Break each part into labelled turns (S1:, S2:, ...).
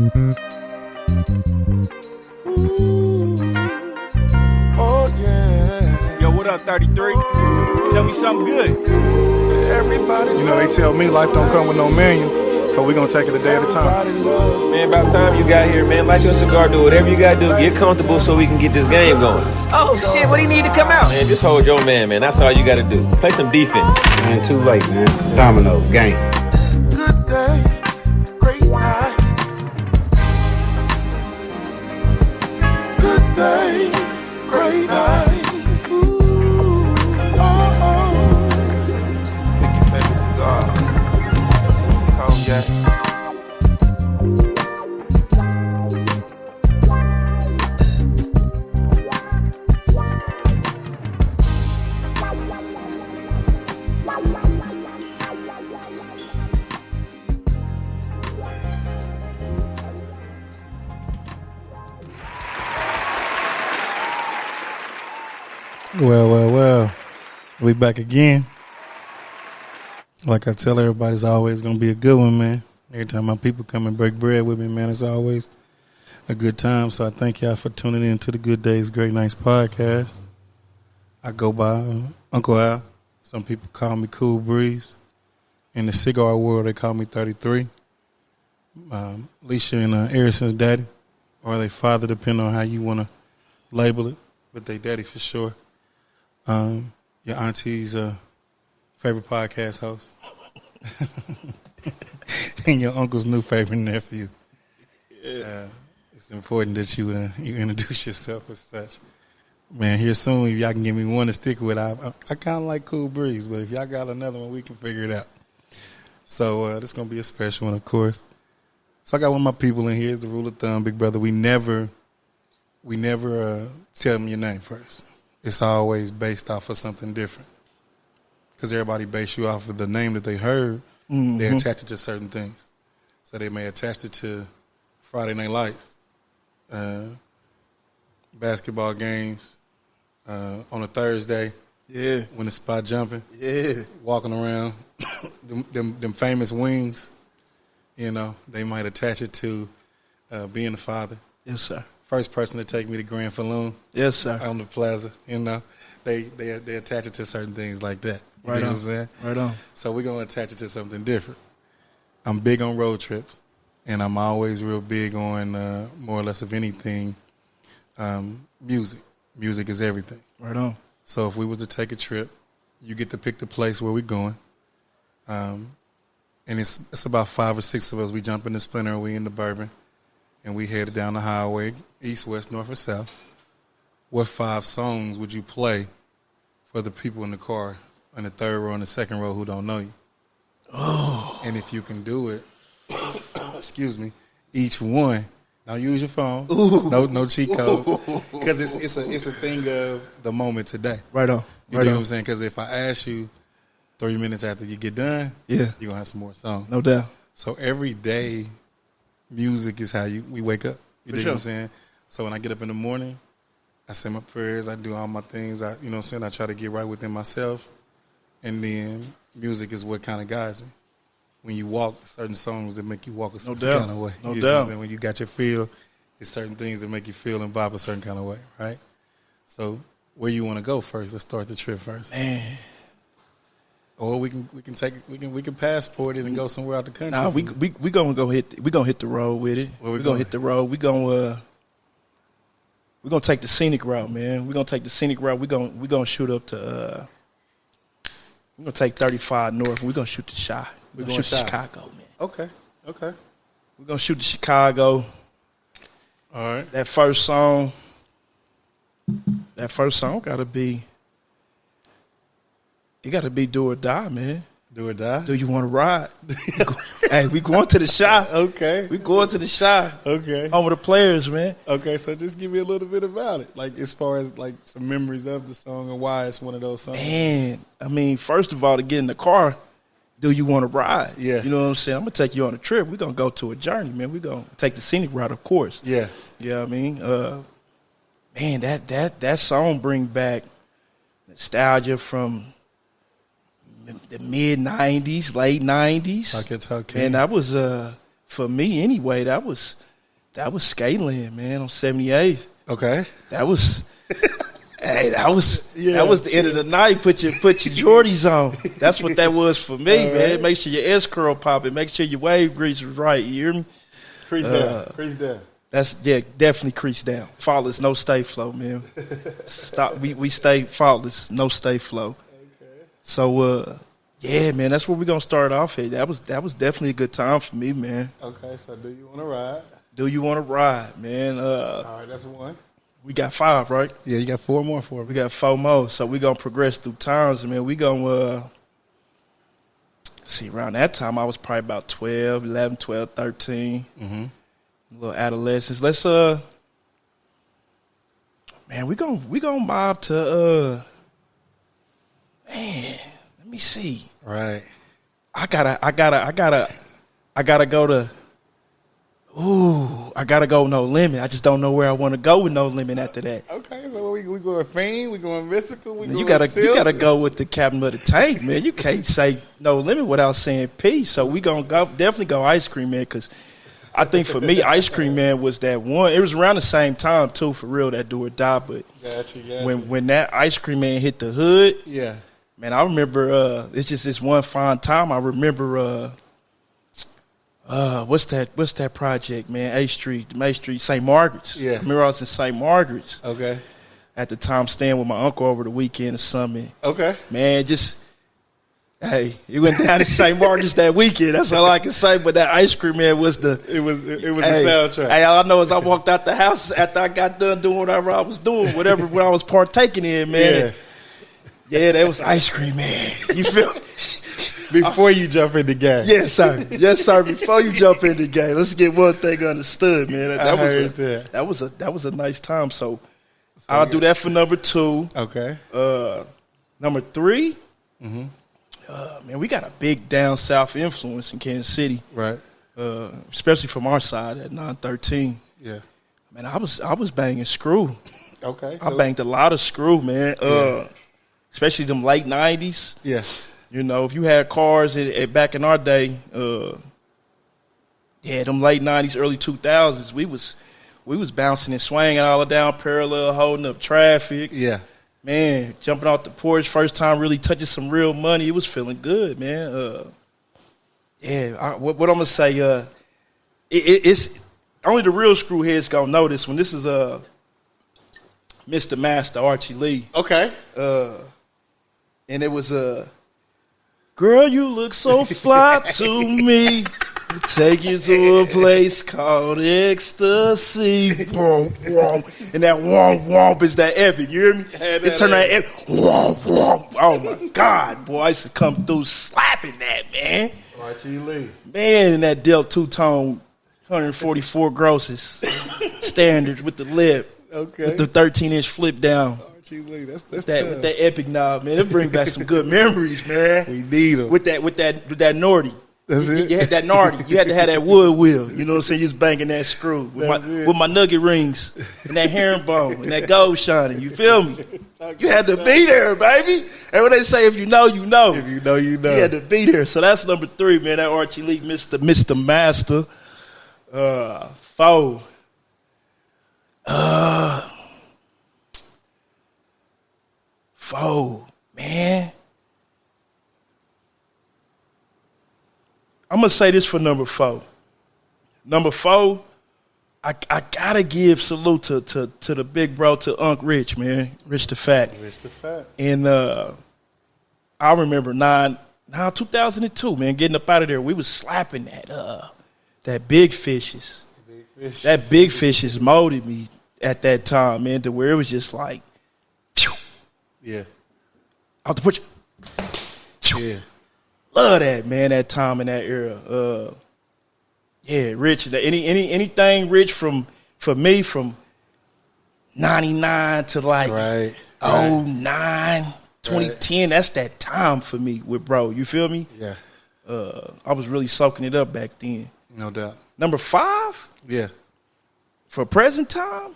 S1: Oh yeah.
S2: Yo, what up, 33? Tell me something good.
S1: Everybody.
S3: You know, they tell me life don't come with no manual, so we gonna take it a day at a time.
S4: Man, about time you got here, man. Light your cigar, do whatever you gotta do. Get comfortable so we can get this game going. Oh, shit, what do you need to come out? Man, just hold your man, man. That's all you gotta do. Play some defense.
S5: Man, too late, man. Domino, game.
S1: Good days, great nights. Good days, great nights. Ooh, oh, oh. Pick your favorite cigar. Some cognac.
S3: Well. We back again. Like I tell everybody, it's always going to be a good one, man. Every time my people come and break bread with me, man, it's always a good time. So I thank y'all for tuning in to the Good Days, GreatNights podcast. I go by Uncle Al. Some people call me Cool Breeze. In the cigar world, they call me 33. Alicia and Harrison's daddy, or they father, depending on how you want to label it, but they daddy for sure. Your auntie's favorite podcast host. And your uncle's new favorite nephew. Yeah. It's important that you introduce yourself as such. Man, here soon, if y'all can give me one to stick with, I kind of like Cool Breeze, but if y'all got another one, we can figure it out. So this is going to be a special one, of course. So I got one of my people in here. It's the rule of thumb, big brother. We never tell them your name first. It's always based off of something different. Because everybody base you off of the name that they heard. Mm-hmm. They attach it to certain things. So they may attach it to Friday Night Lights, basketball games, on a Thursday.
S1: Yeah.
S3: When the spot jumping.
S1: Yeah.
S3: Walking around. them famous wings. You know, they might attach it to being a father.
S1: Yes, sir.
S3: First person to take me to Grand Falloon.
S1: Yes, sir.
S3: On the plaza, you know. They attach it to certain things like that. You
S1: Right
S3: know
S1: on.
S3: what I'm saying?
S1: Right on.
S3: So we're going to attach it to something different. I'm big on road trips, and I'm always real big on, more or less of anything, music. Music is everything.
S1: Right on.
S3: So if we was to take a trip, you get to pick the place where we're going. And it's about 5 or 6 of us. We jump in the Sprinter, and we in the Bourbon, and we headed down the highway, east, west, north, or south. What 5 songs would you play for the people in the car in the third row and the second row who don't know you? Oh. And if you can do it, excuse me, each one, don't use your phone. Ooh. No cheat codes. Because it's a thing of the moment today.
S1: Right on.
S3: You know what I'm saying? Because if I ask you 3 minutes after you get done,
S1: yeah,
S3: you're going to have some more songs.
S1: No doubt.
S3: So every day, music is how we wake up. You know what I'm saying? So when I get up in the morning, I say my prayers, I do all my things, you know what I'm saying? I try to get right within myself. And then music is what kind of guides me. When you walk, certain songs that make you walk a certain kind of way.
S1: No
S3: you know
S1: doubt.
S3: What I'm saying? When you got your feel, it's certain things that make you feel and vibe a certain kind of way, right? So where you want to go first? Let's start the trip first.
S1: Man.
S3: Or we can passport it and go somewhere out the country.
S1: Nah, we gonna hit the road with it. We're gonna hit the road. We're gonna take the scenic route, man. We're gonna take the scenic route. We're gonna shoot up to we're gonna take 35 north. We're gonna shoot to Chi. We're gonna shoot to Chicago, man.
S3: Okay.
S1: We're gonna shoot to Chicago.
S3: All right.
S1: That first song gotta be. It gotta be Do or Die, man.
S3: Do or die?
S1: Do you want to ride? Hey, we going to the Chi.
S3: Okay.
S1: We going to the Chi.
S3: Okay.
S1: Home of the players, man.
S3: Okay, so just give me a little bit about it. Like, as far as, like, some memories of the song and why it's one of those songs.
S1: Man, I mean, first of all, to get in the car, do you want to ride?
S3: Yeah.
S1: You know what I'm saying? I'm going to take you on a trip. We're going to go to a journey, man. We're going to take the scenic route, of course.
S3: Yeah.
S1: You know what I mean? Man, that song bring back nostalgia from the mid-'90s, late '90s.
S3: Okay.
S1: And that was, for me anyway, that was That was Scaling, man, on 78th.
S3: Okay.
S1: That was that was the end of the night. Put your Jordies on. That's what that was for me, man. Right. Make sure your S curl popping. Make sure your wave grease was right. You hear me?
S3: Crease down.
S1: That's definitely crease down. Faultless, no stay flow, man. Stop. We stay faultless, no stay flow. Okay. So man, that's where we're gonna start off at. That was definitely a good time for me, man.
S3: Okay, so do you want to ride?
S1: Do you want to ride, man?
S3: All right, that's one.
S1: We got 5, right?
S3: Yeah, you got 4 more for me.
S1: We got 4 more, so we're going to progress through times, man. We going to, see, around that time, I was probably about 12, 11, 12, 13. Mm-hmm. A little adolescence. Let's, man, we gonna mob to, man, let me see.
S3: Right.
S1: I gotta go to, I gotta go No Limit. I just don't know where I want to go with No Limit after that.
S3: Okay, so we going Fiend, we going Mystical,
S1: you gotta go with the Captain of the Tank, man. You can't say No Limit without saying peace. So we gonna definitely go Ice Cream Man, because I think for me, Ice Cream Man was that one. It was around the same time too, for real, that Do or Die. But
S3: gotcha.
S1: when that Ice Cream Man hit the hood,
S3: yeah,
S1: man, I remember. It's just this one fine time. I remember. What's that project, man? Main Street, St. Margaret's.
S3: Yeah.
S1: I remember I was in St. Margaret's.
S3: Okay.
S1: At the time, staying with my uncle over the weekend or something.
S3: Okay.
S1: Man, it went down to St. Margaret's that weekend. That's all I can say. But that Ice Cream Man was the
S3: soundtrack.
S1: Hey, all I know is I walked out the house after I got done doing whatever I was doing, what I was partaking in, man. Yeah, that was Ice Cream Man. You feel me?
S3: Before you jump in the game.
S1: Yes, sir. Yes, sir. Before you jump in the game, let's get one thing understood, man. That was a nice time. So I'll do that for number 2.
S3: Okay.
S1: Number 3. Mm-hmm. Man, we got a big down south influence in Kansas City,
S3: right?
S1: Especially from our side at 913.
S3: Yeah.
S1: Man, I was banging Screw.
S3: Okay.
S1: I banged a lot of Screw, man. Especially them late 90s.
S3: Yes.
S1: You know, if you had cars back in our day, them late 90s, early 2000s, we was bouncing and swinging all down parallel, holding up traffic.
S3: Yeah.
S1: Man, jumping off the porch, first time really touching some real money. It was feeling good, man. What I'm going to say, it's only the real screw heads going to know this one. This is Mr. Master, Archie Lee.
S3: Okay.
S1: And it was girl, you look so fly to me. Take you to a place called ecstasy. Womp, womp. And that womp, womp is that epic. You hear me? It turned that epic. Womp, womp. Oh, my God, boy. I used to come through slapping that, man.
S3: Archie Lee.
S1: Man, and that Delt two-tone 144 grosses. Standard with the lip. Okay. With the 13-inch flip down.
S3: That's
S1: with that epic knob, man. It bring back some good memories, man.
S3: We need them.
S1: With that Nordy.
S3: That's it.
S1: You had that Nardy. You had to have that wood wheel. You know what I'm saying? You was banging that screw with my nugget rings and that herringbone and that gold shining. You feel me? You had to be there, baby. And when they say if you know, you know.
S3: If you know, you know.
S1: You had to be there. So that's number 3, man. That Archie Lee, Mr. Master. 4. Man. I'm going to say this for number 4. Number 4, I got to give salute to the big bro, to Unc Rich, man. Rich the Fat.
S3: Rich the Fat.
S1: And I remember 2002, man, getting up out of there. We was slapping that Big Fishes. That Big Fishes molded me at that time, man, to where it was just like, phew.
S3: Yeah.
S1: Out the porch.
S3: Yeah.
S1: Love that, man, that time and that era. Rich. Anything Rich for me from 99 to like 09, 2010, that's that time for me with bro. You feel me?
S3: Yeah.
S1: I was really soaking it up back then.
S3: No doubt.
S1: Number 5?
S3: Yeah.
S1: For present time?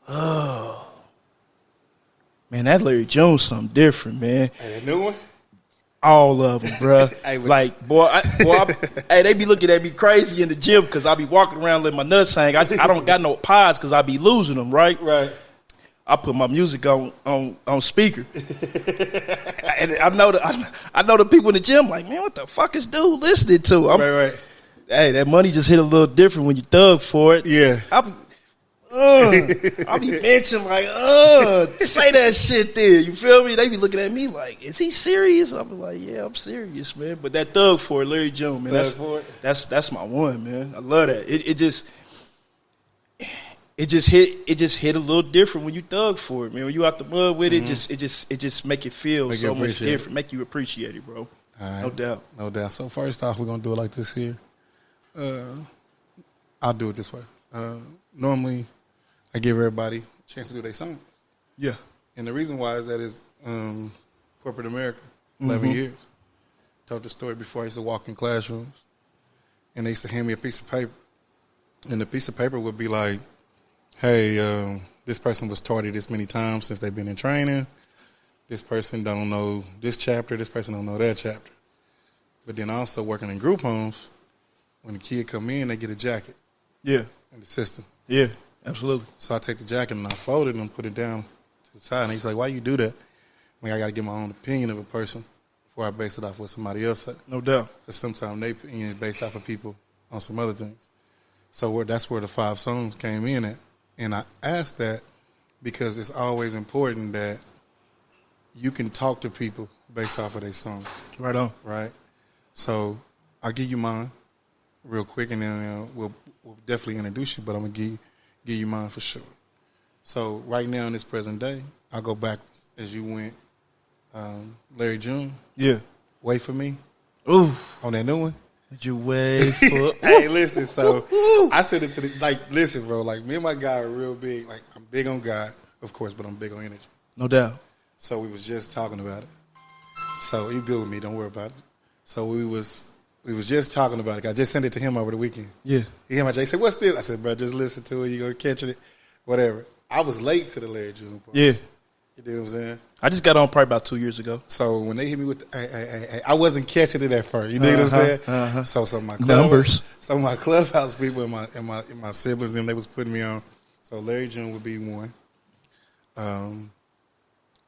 S1: Oh. Man, that Larry Jones something different, man.
S3: And a new one?
S1: All of them, bro.
S3: Hey,
S1: Like, hey, they be looking at me crazy in the gym because I be walking around letting my nuts hang. I don't got no pods because I be losing them, right?
S3: Right.
S1: I put my music on speaker, and I know the people in the gym like, man, what the fuck is dude listening to?
S3: Right.
S1: Hey, that money just hit a little different when you thug for it.
S3: Yeah.
S1: I be mentioning like, say that shit there. You feel me? They be looking at me like, is he serious? I be like, yeah, I'm serious, man. But that thug for it, Larry June, man. That's my one, man. I love that. It just hit a little different when you thug for it, man. When you out the mud with it, it just make it feel so much different. Make you appreciate it, bro. Right. No doubt.
S3: So first off, we're gonna do it like this here. I'll do it this way. Normally, I give everybody a chance to do their songs.
S1: Yeah.
S3: And the reason why is corporate America, 11 years. Told the story before. I used to walk in classrooms, and they used to hand me a piece of paper, and the piece of paper would be like, hey, this person was tardy this many times since they've been in training. This person don't know this chapter. This person don't know that chapter. But then also working in group homes, when the kid come in, they get a jacket.
S1: Yeah.
S3: In the system.
S1: Yeah, absolutely.
S3: So I take the jacket and I fold it and put it down to the side. And he's like, why you do that? I mean, I got to get my own opinion of a person before I base it off what somebody else said.
S1: No doubt.
S3: Because sometimes their opinion is based off of people on some other things. So that's where the 5 songs came in at. And I asked that because it's always important that you can talk to people based off of their songs.
S1: Right on.
S3: Right? So I'll give you mine real quick, and then we'll definitely introduce you, but I'm going to give you mine for sure. So right now in this present day, I'll go backwards as you went. Larry June.
S1: Yeah.
S3: Wait for Me.
S1: Ooh.
S3: On that new one.
S1: Did you wait for?
S3: Hey, listen. So I said it to listen, bro. Like me and my guy are real big. Like I'm big on God, of course, but I'm big on energy.
S1: No doubt.
S3: So we was just talking about it. So you good with me? Don't worry about it. So we was just talking about it. I just sent it to him over the weekend.
S1: Yeah.
S3: He came out. He said, "What's this?" I said, "Bro, just listen to it. You gonna catch it, whatever." I was late to the Larry June part.
S1: Yeah.
S3: You know what I'm saying?
S1: I just got on probably about 2 years ago.
S3: So when they hit me with hey, I wasn't catching it at first. You know what I'm saying? So some of my some of my clubhouse people and my siblings, them, they was putting me on. So Larry June would be one.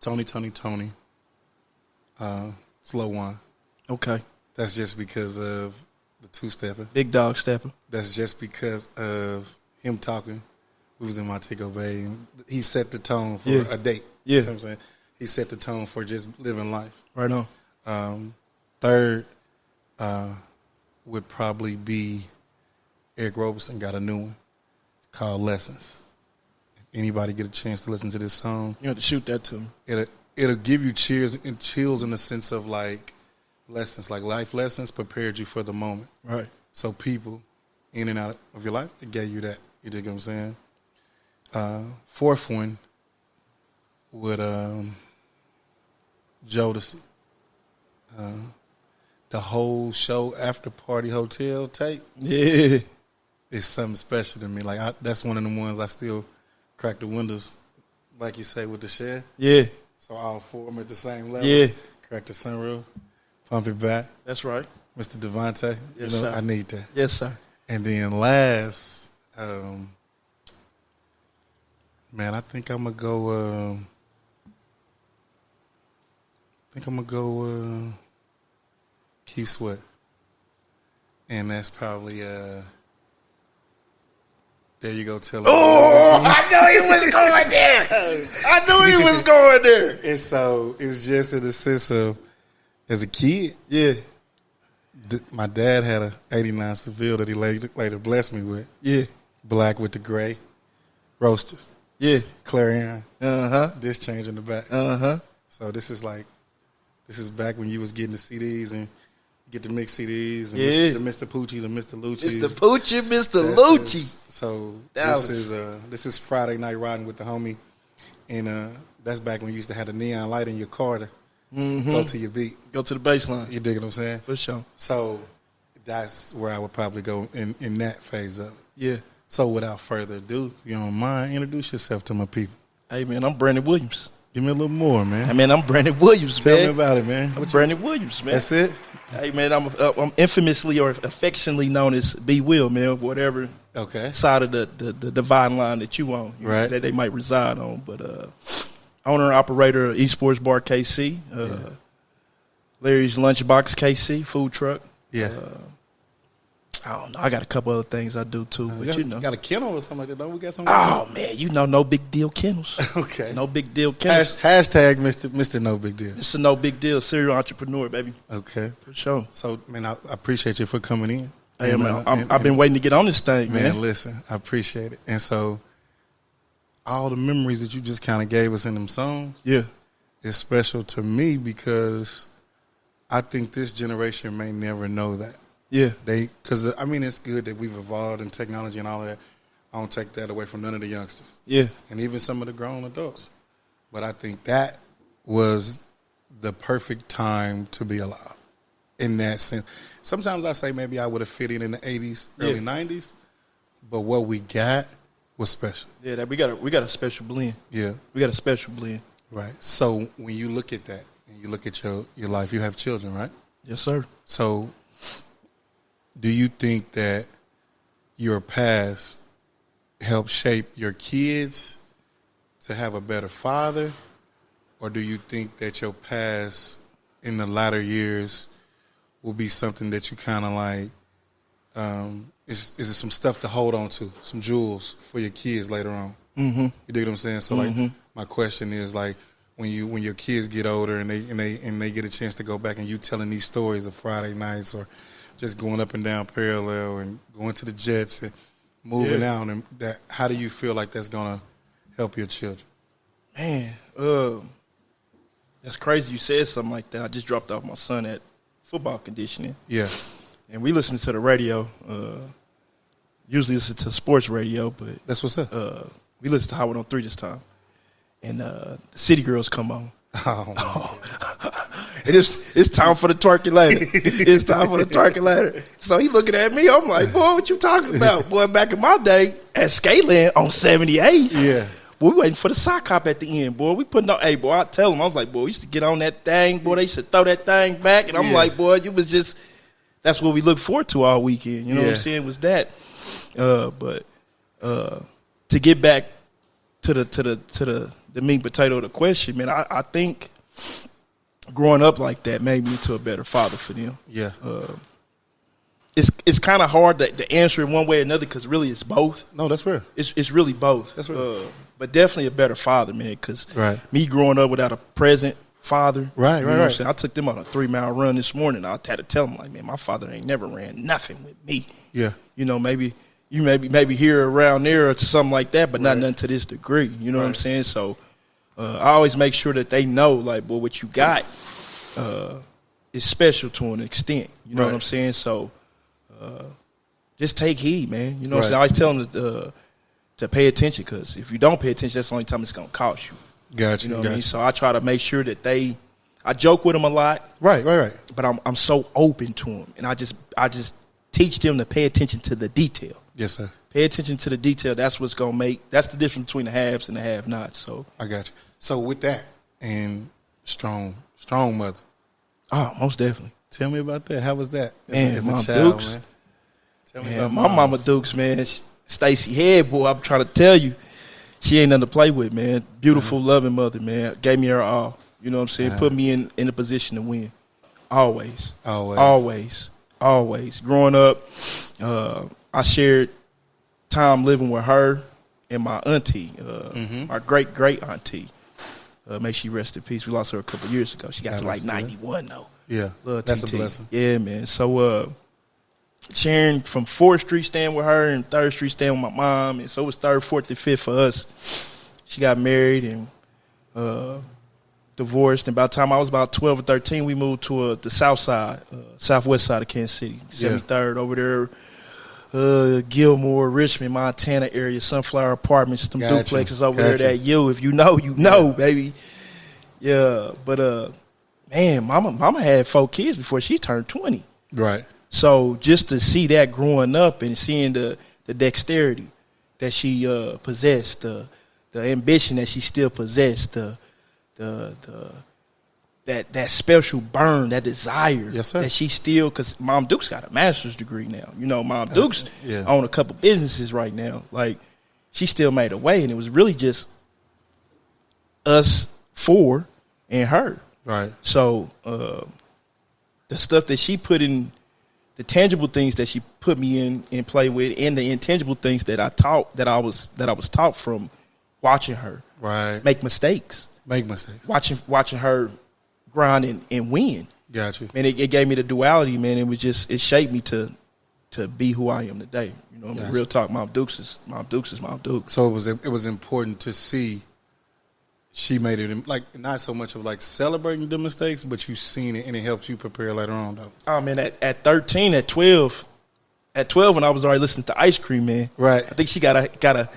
S3: Tony. Slow One.
S1: Okay.
S3: That's just because of the 2-stepper.
S1: Big dog stepper.
S3: That's just because of him talking. We was in Montego Bay, and he set the tone for a date.
S1: Yeah.
S3: You know what I'm saying? He set the tone for just living life.
S1: Right on.
S3: Third would probably be Eric Roberson got a new one called Lessons. If anybody get a chance to listen to this song,
S1: You have to shoot that to me.
S3: It'll give you chills in the sense of like lessons, like life lessons prepared you for the moment.
S1: Right.
S3: So people in and out of your life, it gave you that. You dig what I'm saying? Fourth one would Jodeci. The whole show After Party Hotel tape.
S1: Yeah.
S3: It's something special to me. Like that's one of the ones I still crack the windows, like you say, with the shed.
S1: Yeah.
S3: So all 4 of them at the same level.
S1: Yeah.
S3: Crack the sunroof, pump it back.
S1: That's right.
S3: Mr. Devontae.
S1: Yes, sir.
S3: I need that.
S1: Yes, sir.
S3: And then last, man, I think I'm gonna go. Keith Sweat, and that's probably there. You go, tell him.
S1: Oh, I knew he was going there. I knew he was going there.
S3: And so it's just in the sense of, as a kid,
S1: Yeah.
S3: My dad had a '89 Seville that he later blessed me with.
S1: Yeah.
S3: Black with the gray roasters.
S1: Yeah.
S3: Clarion.
S1: Uh-huh.
S3: Disc change in the back.
S1: Uh-huh.
S3: So this is back when you was getting the CDs and get the mixed CDs and
S1: Yeah.
S3: the Mr. Poochies and Mr. Lucci's.
S1: Mr. Poochie, Mr. Lucci.
S3: So
S1: That
S3: this is Friday night riding with the homie, and that's back when you used to have the neon light in your car to go to your beat.
S1: Go to the baseline.
S3: You dig what I'm saying?
S1: For sure.
S3: So that's where I would probably go in that phase of it.
S1: Yeah.
S3: So without further ado, if you don't mind, introduce yourself to my people.
S1: Hey, man, I'm Brandon Williams.
S3: Give me a little more, man.
S1: Hey, man, I'm Brandon Williams,
S3: Tell
S1: man.
S3: me about it, man.
S1: I'm Brandon Williams, man.
S3: That's it?
S1: Hey, man, I'm infamously or affectionately known as B. Will, man, whatever side of the dividing line that you on,
S3: right,
S1: that they might reside on. But owner and operator of Esports Bar KC, Larry's Lunchbox KC, food truck.
S3: Yeah.
S1: I don't know. I got a couple other things I do too, but you know.
S3: Got a kennel or something like that, don't we? Got some.
S1: Oh man, you know, no big deal kennels.
S3: Okay.
S1: No big deal kennels.
S3: Hashtag Mr. No Big Deal.
S1: It's a no big deal serial entrepreneur, baby.
S3: Okay.
S1: For sure.
S3: So, man, I appreciate you for coming in.
S1: Hey, man, I've been waiting to get on this thing, man.
S3: Man, listen, I appreciate it. And so, all the memories that you just kind of gave us in them songs, is special to me because I think this generation may never know that.
S1: Yeah.
S3: Because, I mean, it's good that we've evolved in technology and all of that. I don't take that away from none of the youngsters.
S1: Yeah.
S3: And even some of the grown adults. But I think that was the perfect time to be alive in that sense. Sometimes I say maybe I would have fit in the 80s, early 90s, but what we got was special.
S1: Yeah, we got a special blend.
S3: Yeah.
S1: We got a special blend.
S3: Right. So when you look at that and you look at your life, you have children, right?
S1: Yes, sir.
S3: So do you think that your past helped shape your kids to have a better father? Or do you think that your past in the latter years will be something that you kind of like, is it some stuff to hold on to, some jewels for your kids later on? Mm-hmm. You dig what I'm saying? So like, my question is like, when your kids get older and they get a chance to go back and you telling these stories of Friday nights or just going up and down Parallel and going to the Jets and moving out, and that, how do you feel like that's gonna help your children?
S1: Man, that's crazy you said something like that. I just dropped off my son at football conditioning. Yeah. And we listen to the radio. Usually listen to sports radio, but
S3: that's what's up.
S1: We listen to Howard on 3 this time. And the City Girls come on.
S3: Oh.
S1: And it's time for the twerking later. It's time for the twerking later. So he looking at me. I'm like, boy, what you talking about? Boy, back in my day at Skateland on 78.
S3: Yeah.
S1: Boy, we waiting for the sock hop at the end, boy. We putting on, hey, boy, I tell him, I was like, boy, we used to get on that thing, boy. They used to throw that thing back. And I'm like, boy, you was just, that's what we look forward to all weekend. You know what I'm saying? Was that. But to get back to the meat and potato of the question, man, I think growing up like that made me into a better father for them.
S3: Yeah.
S1: It's kind of hard to answer it one way or another because really it's both.
S3: No, that's real.
S1: It's really both.
S3: That's real.
S1: But definitely a better father, man, because me growing up without a present father.
S3: Right.
S1: I took them on a 3-mile run this morning. I had to tell them, like, man, my father ain't never ran nothing with me. Yeah. You know, maybe you maybe here around there or something like that, but not nothing to this degree. You know what I'm saying? So I always make sure that they know, like, boy, what you got is special to an extent. You know what I'm saying? So just take heed, man. You know what I'm saying? I always tell them to pay attention, because if you don't pay attention, that's the only time it's going to cost you.
S3: Gotcha.
S1: You know what I mean? So I try to make sure that I joke with them a lot.
S3: Right.
S1: But I'm so open to them, and I just teach them to pay attention to the detail.
S3: Yes, sir.
S1: Pay attention to the detail. That's what's going to that's the difference between the haves and the have-nots. So
S3: I got you. So with that, and strong mother.
S1: Oh, most definitely.
S3: Tell me about that. How was that?
S1: Man,
S3: as
S1: Mom
S3: a child,
S1: Dukes.
S3: man. Tell me
S1: Man,
S3: about
S1: my mama Dukes, man. Stacy Head, boy, I'm trying to tell you, she ain't nothing to play with, man. Beautiful, loving mother, man. Gave me her all. You know what I'm saying? Put me in a position to win. Always. Growing up, I shared time living with her and my auntie, my great auntie. May she rest in peace. We lost her a couple years ago. She got to like 91 though.
S3: Yeah, that's a blessing.
S1: Yeah, man. So sharing from 4th Street, staying with her, and 3rd Street, staying with my mom, and so it was 3rd, 4th, and 5th for us. She got married and divorced, and by the time I was about 12 or 13, we moved to the south side, southwest side of Kansas City, 73rd over there, Gilmore, Richmond, Montana area, Sunflower Apartments, them duplexes over there that if you know, baby. Yeah, but man, mama had 4 kids before she turned 20.
S3: Right.
S1: So just to see that growing up and seeing the dexterity that she possessed, the ambition that she still possessed, that special burn, that desire.
S3: Yes, sir.
S1: That she still, because Mom Duke's got a master's degree now. You know, Mom Duke's own a couple businesses right now. Like, she still made a way, and it was really just us four and her.
S3: Right.
S1: So the stuff that she put in, the tangible things that she put me in and play with, and the intangible things that I was taught from watching her make mistakes. Watching her grind and win.
S3: Got you.
S1: Man, it gave me the duality, man. It shaped me to be who I am today. You know,
S3: Gotcha.
S1: Real talk, Mom Dukes is Mom Duke.
S3: So it was important to see she made it, like, not so much of like celebrating the mistakes, but you seen it and it helped you prepare later on, though.
S1: Oh man, at 13, at 12 when I was already listening to Ice Cream Man.
S3: Right.
S1: I think she got a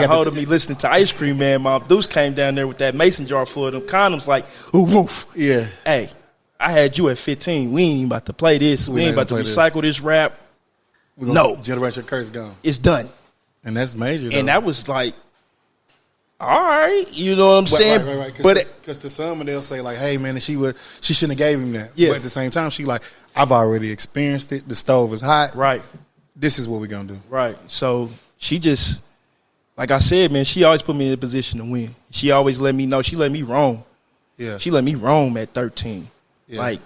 S1: hold of me listening to Ice Cream Man. Mom Dukes came down there with that mason jar full of them condoms, like, ooh, woof.
S3: Yeah.
S1: Hey, I had you at 15. We ain't even about to play this. We ain't about to recycle this rap. No.
S3: Generation curse gone.
S1: It's done.
S3: And that's major, though.
S1: And that was like, all right, you know what I'm saying?
S3: Right.
S1: But
S3: because to some, they'll say like, "Hey, man, she shouldn't have gave him that."
S1: Yeah.
S3: But at the same time, she like, "I've already experienced it. The stove is hot.
S1: Right.
S3: This is what we're gonna do."
S1: Right. So she just, like I said, man, she always put me in a position to win. She always let me know. She let me roam.
S3: Yeah.
S1: She let me roam at 13.
S3: Yeah.
S1: Like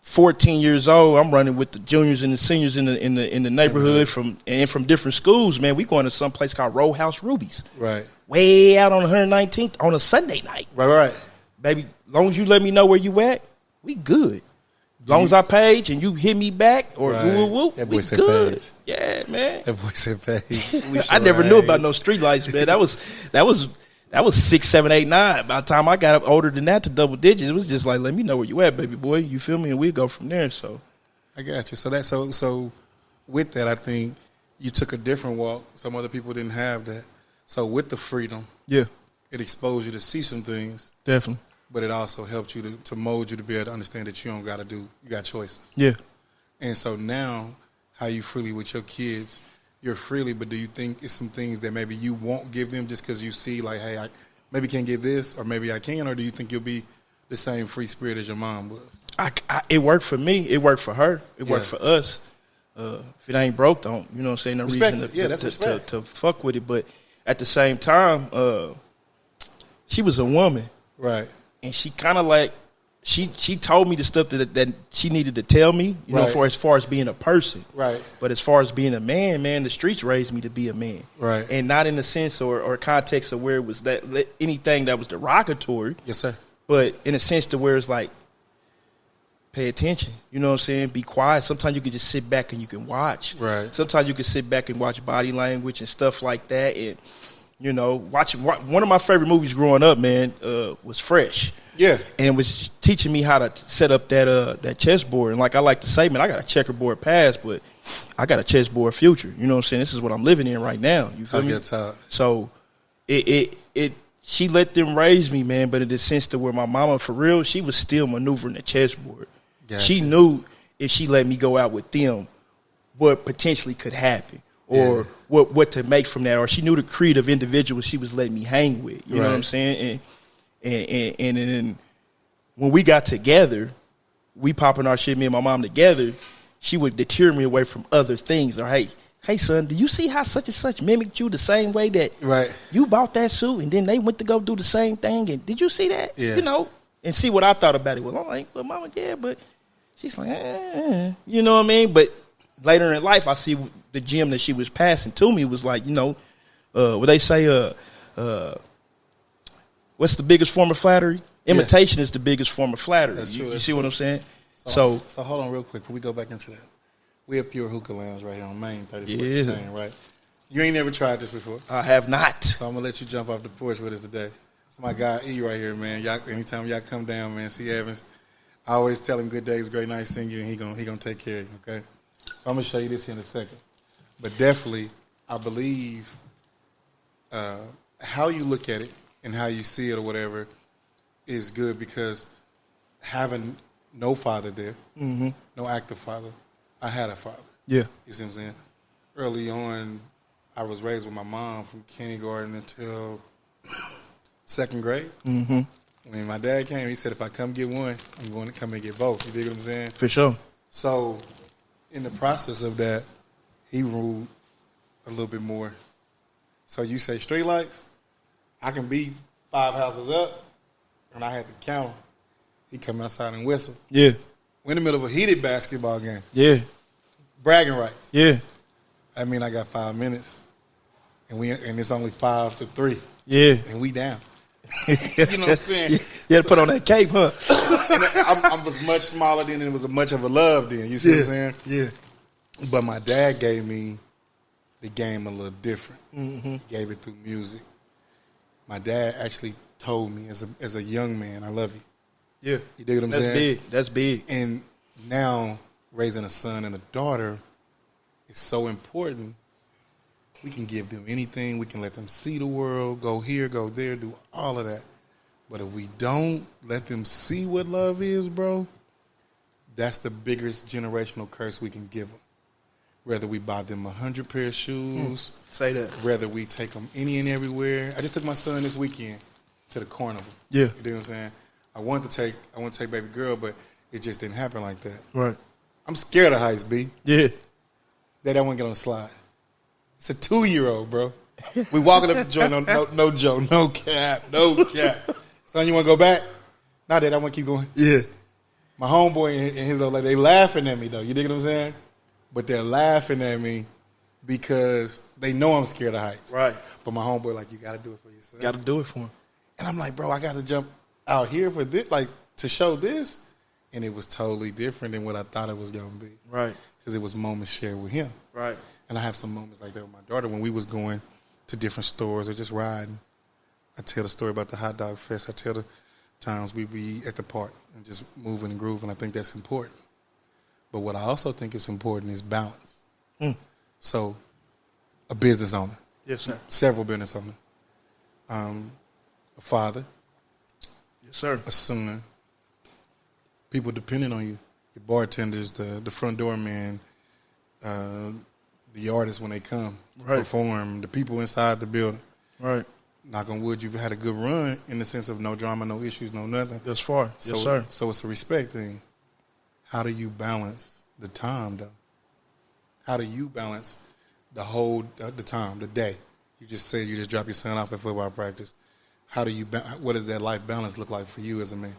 S1: 14 years old, I'm running with the juniors and the seniors in the neighborhood from different schools. Man, we going to some place called Roadhouse Ruby's.
S3: Right.
S1: Way out on 119th on a Sunday night.
S3: Right.
S1: Baby, long as you let me know where you at, we good. Long as I page and you hit me back or woo,
S3: that boy
S1: we
S3: said
S1: good.
S3: page.
S1: Yeah, man.
S3: That boy said page.
S1: I never knew about no street lights, man. That was 6, 7, 8, 9. By the time I got up older than that to double digits, it was just like, let me know where you at, baby boy. You feel me? And we'll go from there. So
S3: I got you. So with that, I think you took a different walk. Some other people didn't have that. So with the freedom,
S1: yeah,
S3: it exposed you to see some things.
S1: Definitely.
S3: But it also helped you to mold you to be able to understand that you got choices.
S1: Yeah.
S3: And so now, how you freely with your kids, you're freely, but do you think it's some things that maybe you won't give them just because you see like, hey, I maybe can't give this or maybe I can, or do you think you'll be the same free spirit as your mom was?
S1: It worked for me. It worked for her. It worked for us. If it ain't broke, don't, you know what I'm saying? No reason to fuck with it. But at the same time, she was a woman.
S3: Right.
S1: And she kind of like, she told me the stuff that she needed to tell me, you know, for as far as being a person.
S3: Right.
S1: But as far as being a man, the streets raised me to be a man.
S3: Right.
S1: And not in the sense or context of where it was that anything that was derogatory.
S3: Yes, sir.
S1: But in a sense to where it's like, pay attention. You know what I'm saying? Be quiet. Sometimes you can just sit back and you can watch.
S3: Right.
S1: Sometimes you can sit back and watch body language and stuff like that. And, you know, one of my favorite movies growing up, man, was Fresh.
S3: Yeah.
S1: And it was teaching me how to set up that chessboard. And like I like to say, man, I got a checkerboard past, but I got a chessboard future. You know what I'm saying? This is what I'm living in right now. You feel me? So she let them raise me, man, but in the sense to where my mama, for real, she was still maneuvering the chessboard. Gotcha. She knew if she let me go out with them, what potentially could happen. Or what to make from that. Or she knew the creed of individuals she was letting me hang with. You know what I'm saying? And then when we got together, we popping our shit, me and my mom together, she would deter me away from other things. Or, hey, son, do you see how such and such mimicked you the same way that you bought that suit and then they went to go do the same thing? And did you see that?
S3: Yeah.
S1: You know, and see what I thought about it. Well, I'm like, well, mama, yeah, but she's like, you know what I mean? But later in life, I see the gem that she was passing to me was like, you know, what they say, what's the biggest form of flattery? Imitation is the biggest form of flattery.
S3: That's true.
S1: You see what I'm saying?
S3: So hold on real quick before we go back into that. We have Pure Hookah Lounge right here on Main 34th thing, right? You ain't never tried this before.
S1: I have not.
S3: So I'm gonna let you jump off the porch with us today. It's my guy E right here, man. Y'all, anytime y'all come down, man, see Evans. I always tell him good days, great nights, sing you, and he gonna take care of you, okay? So I'm gonna show you this here in a second. But definitely, I believe how you look at it and how you see it or whatever is good, because having no father there, no active father, I had a father.
S1: Yeah.
S3: You see what I'm saying? Early on, I was raised with my mom from kindergarten until second grade. When my dad came, he said, if I come get one, I'm going to come and get both. You dig what I'm saying?
S1: For sure.
S3: So in the process of that, he ruled a little bit more. So you say street lights, I can be 5 houses up, and I had to count them. He come outside and whistle.
S1: Yeah.
S3: We're in the middle of a heated basketball game.
S1: Yeah.
S3: Bragging rights.
S1: Yeah.
S3: I mean, I got 5 minutes, and it's only 5-3.
S1: Yeah.
S3: And we down. You know what I'm saying?
S1: You had to put on that cape, huh?
S3: And I was much smaller then, and it was much of a love then. You see what I'm saying?
S1: Yeah.
S3: But my dad gave me the game a little different.
S1: Mm-hmm.
S3: He gave it through music. My dad actually told me as a young man, I love you.
S1: Yeah.
S3: You dig what I'm saying?
S1: That's big. That's big.
S3: And now raising a son and a daughter is so important. We can give them anything. We can let them see the world, go here, go there, do all of that. But if we don't let them see what love is, bro, that's the biggest generational curse we can give them. Whether we buy them 100 pair of shoes.
S1: Say that.
S3: Whether we take them any and everywhere. I just took my son this weekend to the carnival.
S1: Yeah.
S3: You know what I'm saying? I wanted to take baby girl, but it just didn't happen like that.
S1: Right.
S3: I'm scared of heights, B.
S1: Yeah.
S3: That I won't get on the slide. It's a 2-year-old, bro. We walking up the joint, no joke, no cap. Son, you want to go back? Nah, Dad, I want to keep going.
S1: Yeah.
S3: My homeboy and his old lady, they laughing at me, though. You dig what I'm saying? But they're laughing at me because they know I'm scared of heights.
S1: Right.
S3: But my homeboy like, you got to do it for your son.
S1: Got to do it for him.
S3: And I'm like, bro, I got to jump out here for this, like, to show this. And it was totally different than what I thought it was going to be.
S1: Right.
S3: Because it was moments shared with him.
S1: Right.
S3: And I have some moments like that with my daughter when we was going to different stores or just riding. I tell the story about the hot dog fest. I tell the times we be at the park and just moving and grooving. I think that's important. But what I also think is important is balance. So a business owner.
S1: Yes, sir.
S3: Several business owners. A father.
S1: Yes, sir.
S3: A son. People depending on you. Your bartenders, the front door man, the artists when they come to perform, the people inside the building.
S1: Right.
S3: Knock on wood, you've had a good run in the sense of no drama, no issues, no nothing.
S1: Thus far.
S3: So,
S1: yes, sir.
S3: So it's a respect thing. How do you balance the time, though? How do you balance the time, the day? You just said you just drop your son off at football practice. How do you? What does that life balance look like for you as a man?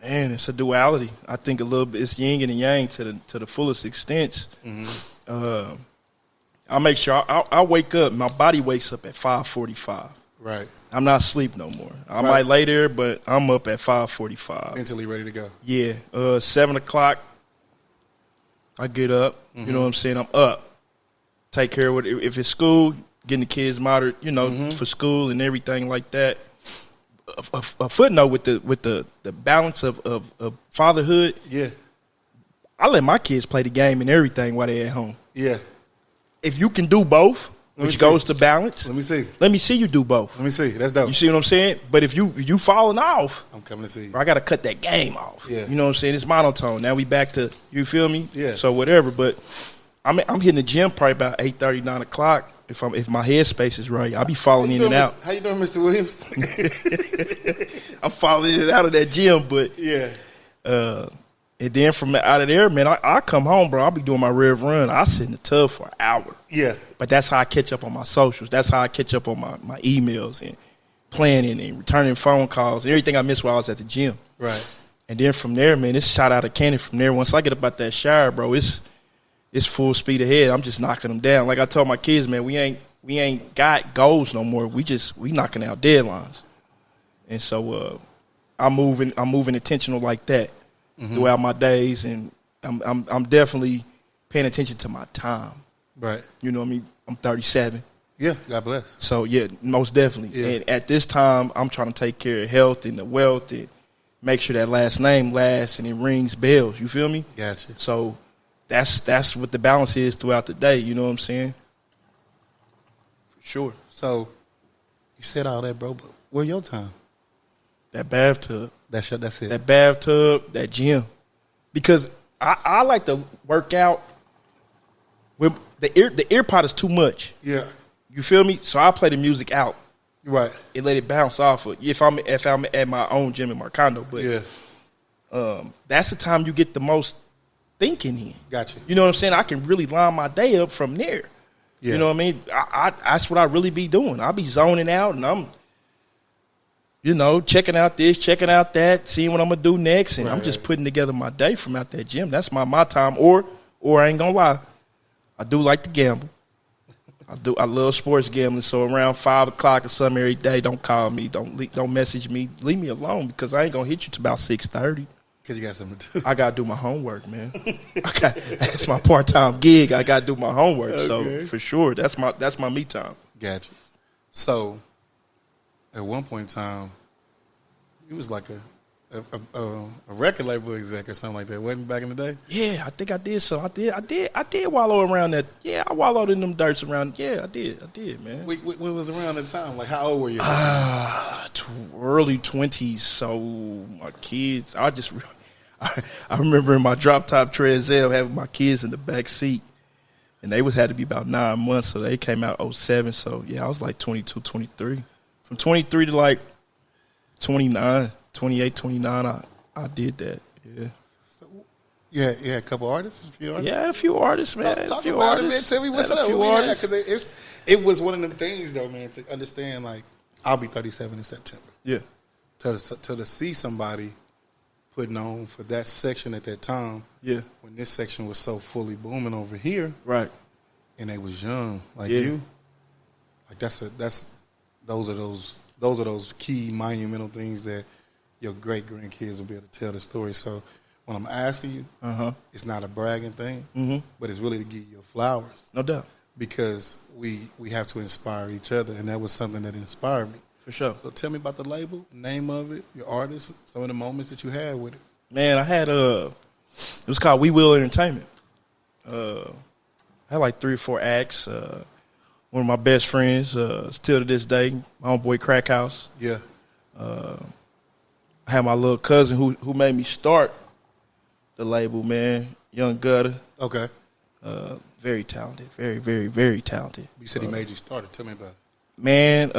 S1: Man, it's a duality. I think a little bit. It's yin and yang to the fullest extent.
S3: Mm-hmm.
S1: I make sure I wake up. My body wakes up at 5:45.
S3: Right.
S1: I'm not asleep no more. I might lay there, but I'm up at 5:45.
S3: Mentally ready to go.
S1: Yeah. 7 o'clock. I get up. You know what I'm saying? I'm up. Take care of it. If it's school, getting the kids moderate, for school and everything like that. A footnote with the balance of fatherhood.
S3: Yeah.
S1: I let my kids play the game and everything while they're at home.
S3: Yeah.
S1: If you can do both, which goes to balance.
S3: Let me see.
S1: Let me see you do both.
S3: Let me see. That's dope.
S1: You see what I'm saying? But if you falling off,
S3: I'm coming to see you.
S1: I got to cut that game off.
S3: Yeah.
S1: You know what I'm saying? It's monotone. Now we back to, you feel me?
S3: Yeah.
S1: So whatever. But I'm hitting the gym probably about 8:30, 9 o'clock. If my headspace is right, I'll be falling in and out.
S3: How you doing, Mr. Williams?
S1: I'm falling in and out of that gym, but
S3: yeah.
S1: And then from out of there, man, I come home, bro. I'll be doing my rev run. I sit in the tub for an hour.
S3: Yeah.
S1: But that's how I catch up on my socials. That's how I catch up on my emails and planning and returning phone calls and everything I missed while I was at the gym.
S3: Right.
S1: And then from there, man, it's shot out of cannon from there. Once I get up out that shower, bro, it's full speed ahead. I'm just knocking them down. Like I told my kids, man, we ain't got goals no more. We knocking out deadlines. And so I'm moving intentional like that throughout my days, and I'm definitely paying attention to my time.
S3: Right.
S1: You know what I mean? I'm 37.
S3: Yeah, God bless.
S1: So yeah, most definitely.
S3: Yeah.
S1: And at this time, I'm trying to take care of health and the wealth and make sure that last name lasts and it rings bells. You feel me?
S3: Gotcha.
S1: So that's what the balance is throughout the day. You know what I'm saying? For sure.
S3: So you said all that, bro, but where your time?
S1: That bathtub.
S3: That's it.
S1: That bathtub, that gym. Because I like to work out when the ear pod is too much.
S3: Yeah.
S1: You feel me? So I play the music out.
S3: Right.
S1: and let it bounce off of. If I'm at my own gym in my condo, but that's the time you get the most thinking in.
S3: Gotcha.
S1: You know what I'm saying? I can really line my day up from there.
S3: Yeah.
S1: You know what I mean? That's what I really be doing. I be zoning out, and I'm, checking out this, checking out that, seeing what I'm gonna do next, and I'm just putting together my day from out that gym. That's my time. Or I ain't gonna lie, I do like to gamble. I love sports gambling. So around 5 o'clock or something every day, don't call me, don't message me, leave me alone because I ain't gonna hit you till about 6:30.
S3: Because you got something to do.
S1: I gotta do my homework, man. That's my part-time gig. I gotta do my homework.
S3: Okay.
S1: So for sure, that's my me time.
S3: Gotcha. So at one point in time, you was like a record label exec or something like that, wasn't it, back in the day?
S1: Yeah, I think I did. So I did wallow around that. Yeah, I wallowed in them dirts around. Yeah, I did, man.
S3: What was around the time? Like, how old were you at the time?
S1: Early 20s. So my kids, I remember in my drop top Trezelle having my kids in the back seat, and they had to be about 9 months. So they came out 07. So yeah, I was like 22, 23. From 23 to like 29, 28, 29, I did that. Yeah.
S3: So, yeah, a couple artists, a few artists.
S1: Yeah, a few artists, man.
S3: Talk
S1: a few
S3: about
S1: artists.
S3: it, man. Tell me what's up.
S1: A few artists.
S3: Because it was one of them things, though, man, to understand, like, I'll be 37 in September.
S1: Yeah.
S3: To see somebody putting on for that section at that time.
S1: Yeah.
S3: When this section was so fully booming over here.
S1: Right.
S3: And they was young, like you. Like those are those key monumental things that your great grandkids will be able to tell the story. So when I'm asking you, it's not a bragging thing, but it's really to give you your flowers.
S1: No doubt.
S3: Because we have to inspire each other, and that was something that inspired me.
S1: For sure.
S3: So tell me about the label, name of it, your artist, some of the moments that you had with it.
S1: Man, I had it was called We Will Entertainment. I had like 3 or 4 acts. One of my best friends, still to this day, my homeboy Crack House.
S3: Yeah.
S1: I had my little cousin who made me start the label, man, Young Gutter.
S3: Okay.
S1: Very talented, very, very, very talented.
S3: You said he made you start it. Tell me about it.
S1: Man,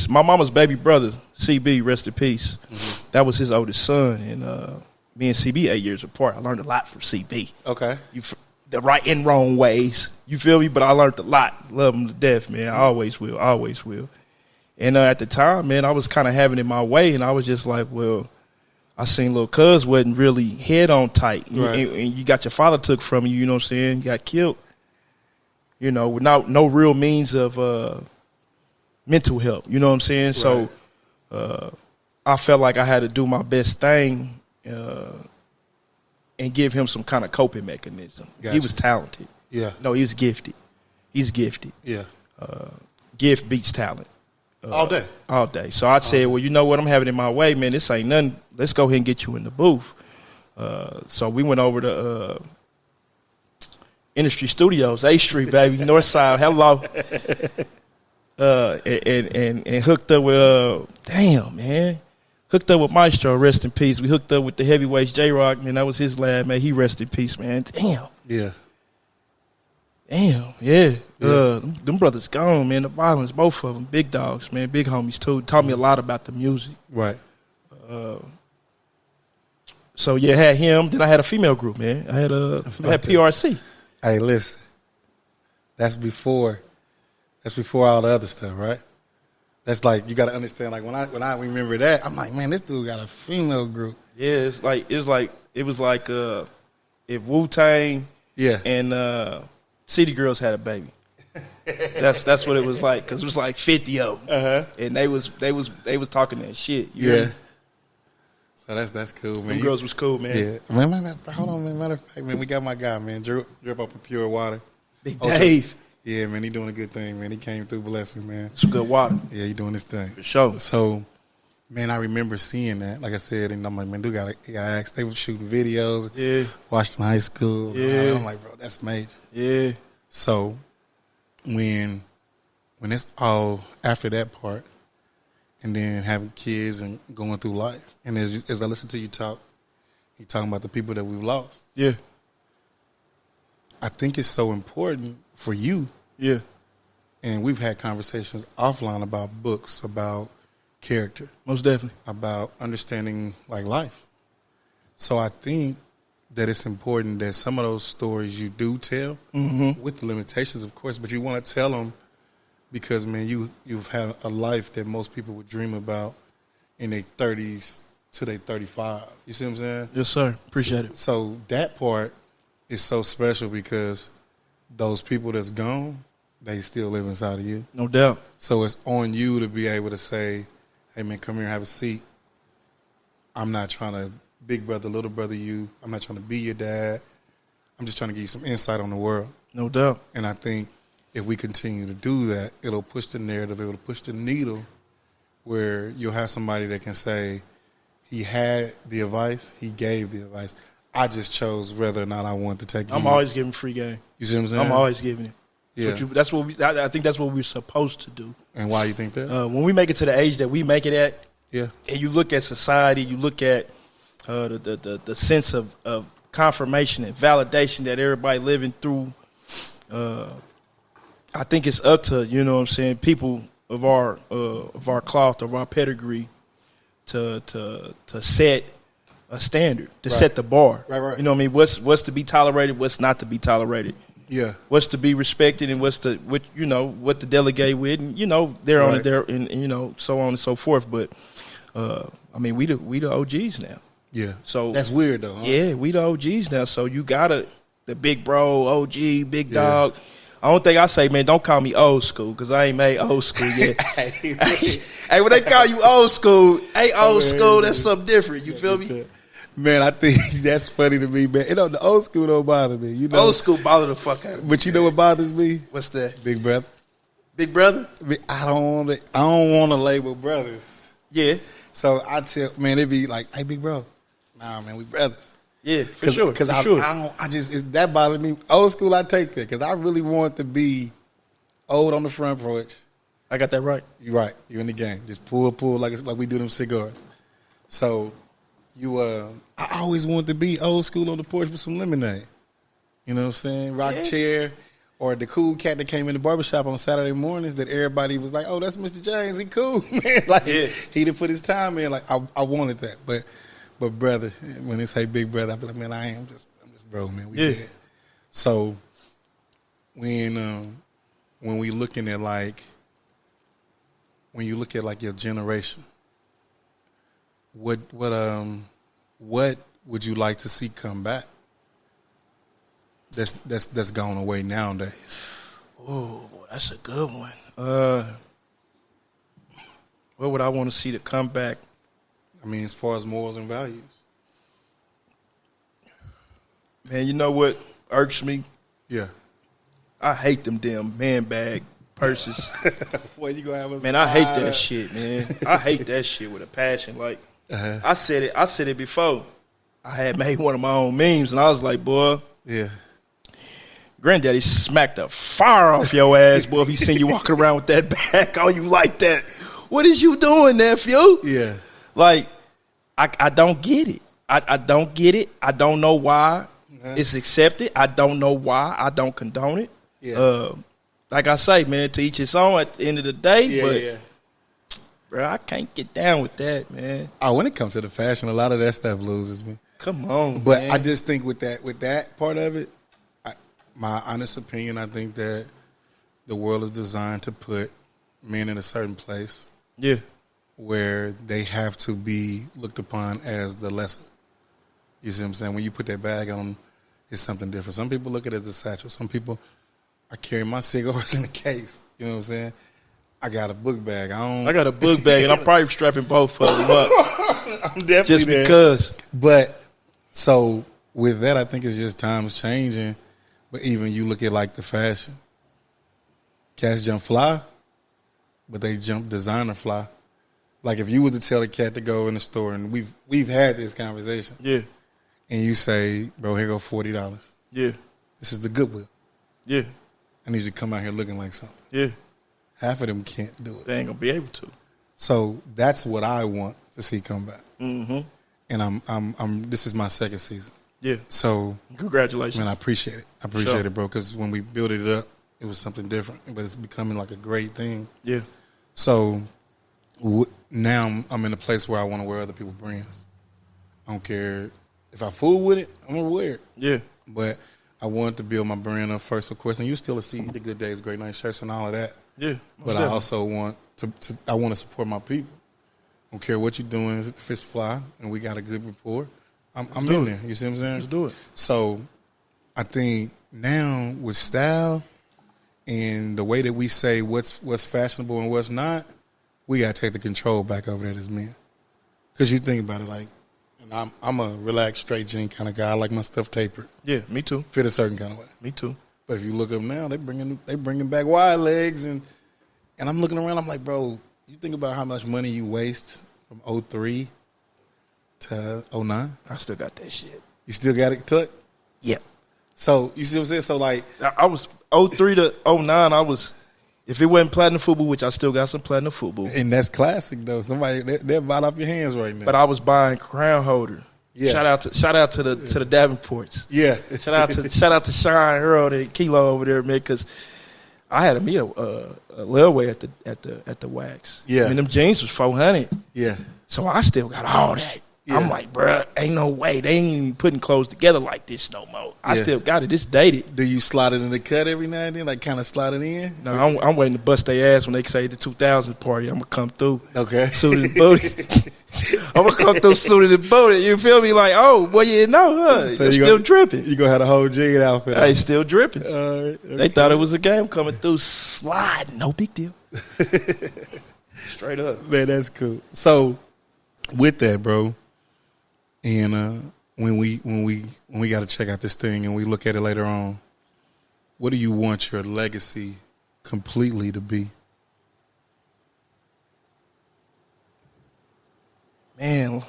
S1: my mama's baby brother, CB, rest in peace. That was his oldest son, and me and CB 8 years apart. I learned a lot from CB.
S3: Okay.
S1: The right and wrong ways, you feel me? But I learned a lot. Love him to death, man. I always will, always will. And at the time, man, I was kind of having it my way, and I was just like, well, I seen little cuz wasn't really head on tight,
S3: right.
S1: and you got your father took from you. You know what I'm saying? You got killed. You know, without no real means of mental help. You know what I'm saying? Right. So I felt like I had to do my best thing and give him some kind of coping mechanism. Gotcha. He was talented.
S3: Yeah.
S1: No, he was gifted. He's gifted.
S3: Yeah.
S1: Gift beats talent.
S3: All day.
S1: All day. So I said, well, you know what? I'm having it my way, man. This ain't nothing. Let's go ahead and get you in the booth. So we went over to Industry Studios, A Street, baby, North Side. Hello. And hooked up with, damn, man. Hooked up with Maestro, rest in peace. We hooked up with the heavyweights, J-Rock, man. That was his lad, man. He rest in peace, man. Damn.
S3: Yeah.
S1: Damn, yeah. Them brothers gone, man. The violence, both of them, big dogs, man. Big homies, too. Taught me a lot about the music.
S3: Right.
S1: So, yeah, I had him. Then I had a female group, man. I had PRC.
S3: Hey, listen. That's before all the other stuff, right? That's like, you got to understand, like, when I remember that, I'm like, man, this dude got a female group.
S1: Yeah, it was like if Wu-Tang and City Girls had a baby. That's what it was like, because it was like 50 of them. And they was talking that shit. You know?
S3: So that's cool, man.
S1: Them girls was cool, man.
S3: Yeah. Man, hold on, man. Matter of fact, man, we got my guy, man, drip up in pure water.
S1: Big Dave.
S3: Yeah, man, he doing a good thing, man. He came through, bless me, man.
S1: Some good water.
S3: Yeah, he doing his thing.
S1: For sure.
S3: So, man, I remember seeing that, like I said, and I'm like, man, dude got asked. They were shooting videos.
S1: Yeah.
S3: Washington High School.
S1: Yeah.
S3: I'm like, bro, that's major.
S1: Yeah.
S3: So, when it's all after that part, and then having kids and going through life, and as I listen to you talk, you talking about the people that we've lost.
S1: Yeah.
S3: I think it's so important for you.
S1: Yeah.
S3: And we've had conversations offline about books, about character.
S1: Most definitely.
S3: About understanding, like, life. So I think that it's important that some of those stories you do tell, with the limitations, of course, but you want to tell them because, man, you've had a life that most people would dream about in their 30s to their 35. You see what I'm saying?
S1: Yes, sir. Appreciate it.
S3: So that part is so special because those people that's gone, they still live inside of you.
S1: No doubt.
S3: So it's on you to be able to say, hey, man, come here and have a seat. I'm not trying to big brother, little brother you. I'm not trying to be your dad. I'm just trying to give you some insight on the world.
S1: No doubt.
S3: And I think if we continue to do that, it'll push the narrative, it'll push the needle where you'll have somebody that can say, he had the advice, he gave the advice. I just chose whether or not I want to take it.
S1: I'm always giving free game.
S3: You see what I'm saying?
S1: I'm always giving it.
S3: Yeah.
S1: I think that's what we're supposed to do.
S3: And why you think that?
S1: When we make it to the age that we make it at,
S3: yeah,
S1: and you look at society, you look at the sense of confirmation and validation that everybody living through, I think it's up to, you know what I'm saying, people of our cloth, of our pedigree, to set a standard, to set the bar.
S3: Right.
S1: You know what I mean? What's to be tolerated, what's not to be tolerated.
S3: Yeah.
S1: What's to be respected and what to delegate with, and they're on it there, and so on and so forth. But I mean, we the OGs now.
S3: Yeah.
S1: So
S3: that's weird though. Huh?
S1: Yeah, we the OGs now. So you gotta the big bro, OG, big dog. I don't think I say, man, don't call me old school because I ain't made old school yet. Hey, when they call you old school, old school, that's something different. You feel me?
S3: Man, I think that's funny to me, man. The old school don't bother me.
S1: Old school bother the fuck out of me.
S3: But you know what bothers me?
S1: What's that?
S3: Big brother.
S1: Big brother?
S3: I don't want to label brothers.
S1: Yeah.
S3: So I tell, man, it be like, hey, big bro. Nah, man, we brothers.
S1: Yeah, for sure.
S3: Because that bothers me. Old school, I take that because I really want to be old on the front porch.
S1: I got that right.
S3: You're right. You're in the game. Just pull like we do them cigars. So I always wanted to be old school on the porch with some lemonade. You know what I'm saying? Rock chair. Or the cool cat that came in the barbershop on Saturday mornings that everybody was like, oh, that's Mr. James. He cool, man. He didn't put his time in. Like, I wanted that. But brother, when they say big brother, I be like, man, I'm just bro, man. We dead. So when we looking at when you look at like your generation, what would you like to see come back? That's gone away nowadays.
S1: Oh, boy, that's a good one. What would I want to see to come back?
S3: I mean, as far as morals and values.
S1: Man, you know what irks me?
S3: Yeah.
S1: I hate them damn man bag purses.
S3: Well, you gonna have a
S1: man, I hate that shit, man. I hate that shit with a passion. Like, I said it before. I had made one of my own memes, and I was like, boy.
S3: Yeah.
S1: Granddaddy smacked the fire off your ass, boy, if he seen you walking around with that bag on you like that. What is you doing, nephew?
S3: Yeah.
S1: Like, I don't get it. I don't get it. I don't know why it's accepted. I don't know why I don't condone it.
S3: Yeah.
S1: Like I say, man, to each his own at the end of the day. Bro, I can't get down with that, man.
S3: Oh, when it comes to the fashion, a lot of that stuff loses me.
S1: Come on,
S3: but
S1: man.
S3: I just think with that part of it, my honest opinion, I think that the world is designed to put men in a certain place.
S1: Yeah.
S3: Where they have to be looked upon as the lesser. You see what I'm saying? When you put that bag on, it's something different. Some people look at it as a satchel. Some people, I carry my cigars in a case. You know what I'm saying? I got a book bag. I
S1: got a book bag, and I'm probably strapping both of them up.
S3: I'm definitely
S1: just
S3: there.
S1: because.
S3: But so with that, I think it's just times changing. But even you look at like the fashion, cats jump fly, but they jump designer fly. Like if you was to tell a cat to go in the store, and we've had this conversation, and you say, bro, here go $40.
S1: Yeah,
S3: this is the Goodwill.
S1: Yeah, I
S3: need you to come out here looking like something.
S1: Yeah,
S3: half of them can't do it.
S1: They ain't gonna be able to.
S3: So that's what I want to see come back.
S1: Mm-hmm.
S3: And I'm. This is my second season.
S1: Yeah.
S3: So
S1: congratulations,
S3: man. I appreciate it. I appreciate it, bro. Because when we built it up, It was something different, but it's becoming like a great thing.
S1: Yeah.
S3: So now I'm in a place where I want to wear other people's brands. I don't care if I fool with it, I'm going to wear it.
S1: Yeah.
S3: But I wanted to build my brand up first, of course. And you still see the GoodDays, GreatNights shirts and all of that.
S1: Yeah.
S3: But I also want I want to support my people. I don't care what you're doing. If it's fly and we got a good rapport, I'm in there. You see what I'm saying?
S1: Let's do it.
S3: So I think now with style and the way that we say what's fashionable and what's not, we got to take the control back over that as men. Because you think about it, like, and I'm a relaxed, straight jean kind of guy. I like my stuff tapered.
S1: Yeah, me too.
S3: Fit a certain kind of way.
S1: Me too.
S3: But if you look up now, they bringing back wide legs, and I'm looking around. I'm like, bro, you think about how much money you waste from 03 to 09?
S1: I still got that shit.
S3: You still got it tucked?
S1: Yeah.
S3: So you see what I'm saying? So like,
S1: I was 03 to 09. I was, if it wasn't platinum football, which I still got some platinum football,
S3: and that's classic though. Somebody they're bite off your hands right now.
S1: but I was buying crown holder.
S3: Yeah.
S1: Shout out to the Davenports.
S3: Yeah.
S1: shout out to Sean Earl and Kilo over there, man, because I had me a layaway at the wax.
S3: Yeah.
S1: I mean, them jeans was $400.
S3: Yeah.
S1: So I still got all that.
S3: Yeah.
S1: I'm like, bruh, ain't no way. They ain't even putting clothes together like this no more. I
S3: Yeah.
S1: still got it. It's dated.
S3: Do you slide it in the cut every now and then, like kind of slide it in?
S1: No, I'm waiting to bust their ass when they say the 2000 party. I'm going to come through.
S3: Okay.
S1: Suited and booted. I'm going to come through suited and booted. You feel me? Like, oh, well, you know, huh?
S3: So
S1: You're
S3: you
S1: still
S3: gonna-
S1: dripping.
S3: You gonna have a whole jean outfit.
S1: Hey, still dripping.
S3: Okay.
S1: They thought it was a game coming through. Slide. No big deal. Straight up.
S3: Man, that's cool. So with that, bro, and when we got to check out this thing and we look at it later on, what do you want your legacy completely to be?
S1: Man,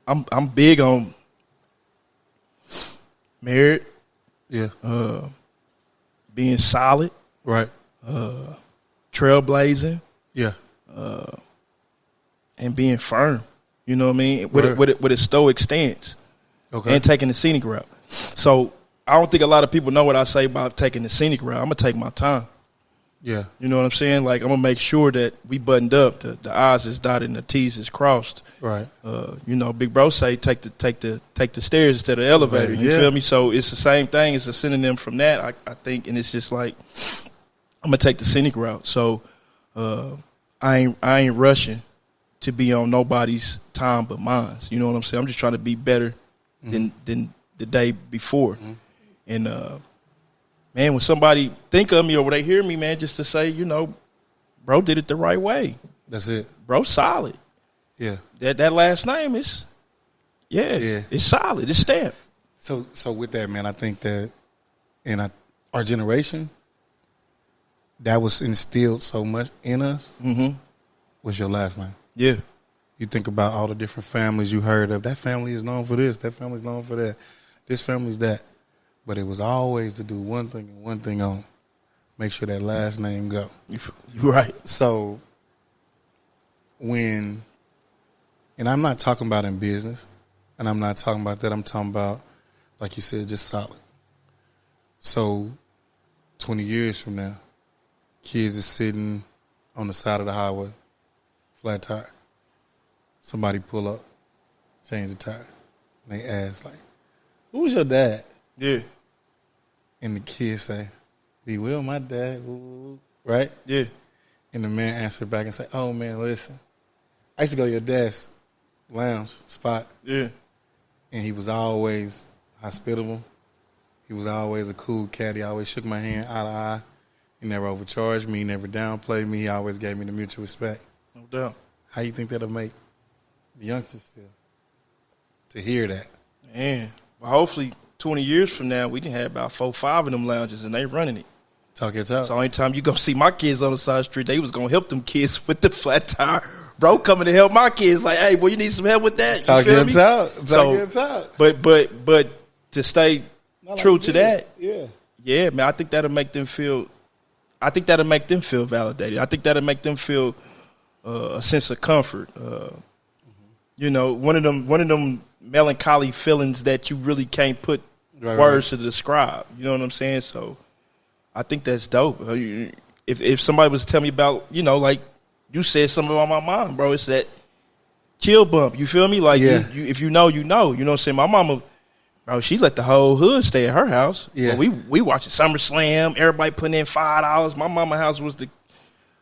S1: I'm big on married,
S3: Yeah.
S1: being solid,
S3: Right.
S1: trailblazing,
S3: Yeah.
S1: and being firm. You know what I mean?
S3: Right.
S1: With a stoic stance.
S3: Okay.
S1: And taking the scenic route. So I don't think a lot of people know what I say about taking the scenic route. I'm gonna take my time.
S3: Yeah.
S1: You know what I'm saying? Like, I'm gonna make sure that we buttoned up, the I's is dotted and the T's is crossed.
S3: Right.
S1: You know, Big Bro say take the stairs instead of the elevator. You
S3: Yeah.
S1: feel me? So it's the same thing. It's a synonym from that, I think, and it's just like I'm gonna take the scenic route. So I ain't rushing to be on nobody's time but mine. You know what I'm saying? I'm just trying to be better than the day before. And man, when somebody think of me or when they hear me, man, just to say, you know, bro did it the right way.
S3: That's it.
S1: Bro solid.
S3: Yeah.
S1: That last name is,
S3: Yeah.
S1: it's solid. It's stamped.
S3: So with that, man, I think that in our generation, that was instilled so much in us was your last name.
S1: Yeah.
S3: You think about all the different families you heard of. That family is known for this. That family's known for that. This family's that. But it was always to do one thing and one thing only. Make sure that last name go.
S1: You're right.
S3: So and I'm not talking about in business, and I'm not talking about that. I'm talking about, like you said, just solid. So 20 years from now, kids is sitting on the side of the highway, flat tire. Somebody pull up, change the tire. And they ask, like, who's your dad?
S1: Yeah.
S3: And the kids say, be Will, my dad. Ooh, right?
S1: Yeah.
S3: And the man answered back and said, oh, man, listen. I used to go to your dad's lounge spot.
S1: Yeah.
S3: And he was always hospitable. He was always a cool cat. He always shook my hand eye to eye. He never overcharged me. He never downplayed me. He always gave me the mutual respect.
S1: No doubt.
S3: How you think that'll make the youngsters feel to hear that?
S1: Man. Well, hopefully 20 years from now, we can have about 4 or 5 of them lounges, and they running it.
S3: Talk your talk.
S1: So anytime you go see my kids on the side of the street, they was going to help them kids with the flat tire. Bro coming to help my kids. Like, hey, boy, you need some help with that. You
S3: Talk
S1: feel
S3: your
S1: me?
S3: talk. Talk
S1: So,
S3: your talk.
S1: But to stay
S3: Not
S1: true
S3: like
S1: to
S3: this.
S1: that,
S3: Yeah.
S1: yeah, man, I think that'll make them feel. I think that'll make them feel validated. I think that'll make them feel a sense of comfort. You know, one of them melancholy feelings that you really can't put
S3: Right,
S1: words to describe. You know what I'm saying? So I think that's dope. If somebody was to tell me about, like you said something about my mom, bro, it's that chill bump. You feel me? Like, if you know, you know. You know what I'm saying? My mama, bro, she let the whole hood stay at her house.
S3: Yeah.
S1: Well, we watching SummerSlam. Everybody putting in $5. My mama house